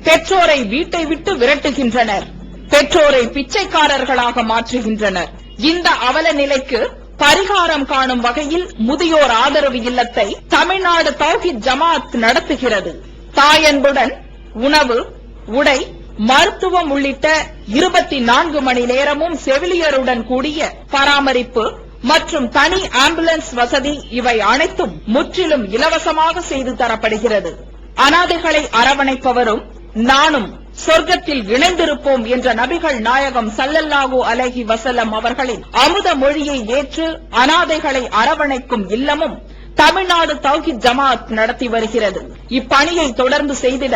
பெற்றோரை வீட்டை விட்டு விரட்டுகின்றனர், பெற்றோரை பிச்சைக்காரர்களாக மாற்றுகின்றனர். இந்த அவல நிலைக்கு பரிகாரம் காணும் வகையில் முதியோர் ஆதரவு இல்லத்தை தமிழ்நாடு தௌஹீத் ஜமாஅத் நடத்துகிறது. தாயன்புடன் உணவு, உடை, மருத்துவம் உள்ளிட்ட 24 மணி நேரமும் செவிலியருடன் கூடிய பராமரிப்பு மற்றும் தனி ஆம்புலன்ஸ் வசதி இவை அனைத்தும் முற்றிலும் இலவசமாக செய்து தரப்படுகிறது. அனாதைகளை அரவணைப்பவரும் நானும் சொர்க்கத்தில் இணைந்திருப்போம் என்ற நபிகள் நாயகம் ஸல்லல்லாஹு அலைஹி வஸல்லம் அவர்களின் அமுத மொழியை ஏற்று அனாதைகளை அரவணைக்கும் இல்லமும் தமிழ்நாடு தௌஹீத் ஜமாஅத் நடத்தி வருகிறது. இப்பணியை தொடர்ந்து செய்திட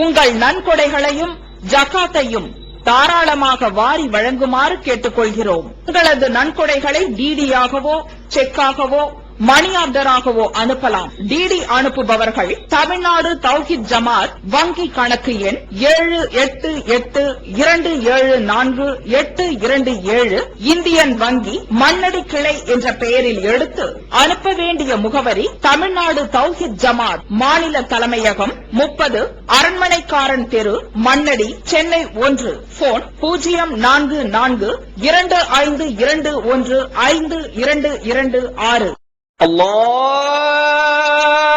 உங்கள் நன்கொடைகளையும் ஜகாத்தையும் தாராளமாக வாரி வழங்குமாறு கேட்டுக்கொள்கிறோம். உங்களது நன்கொடைகளை டிடியாகவோ செக்காகவோ மணி ஆர்டராகவோ அனுப்பலாம். டிடி அனுப்புபவர்கள் தமிழ்நாடு தௌஹீத் ஜமாஅத் வங்கி கணக்கு எண் 7882748227 இந்தியன் வங்கி மண்ணடி கிளை என்ற பெயரில் எடுத்து அனுப்ப வேண்டிய முகவரி தமிழ்நாடு தௌஹீத் ஜமாஅத் மாநில தலைமையகம் 30 அரண்மனைக்காரன் தெரு மண்ணடி சென்னை 1. போன் 044252152226. Allah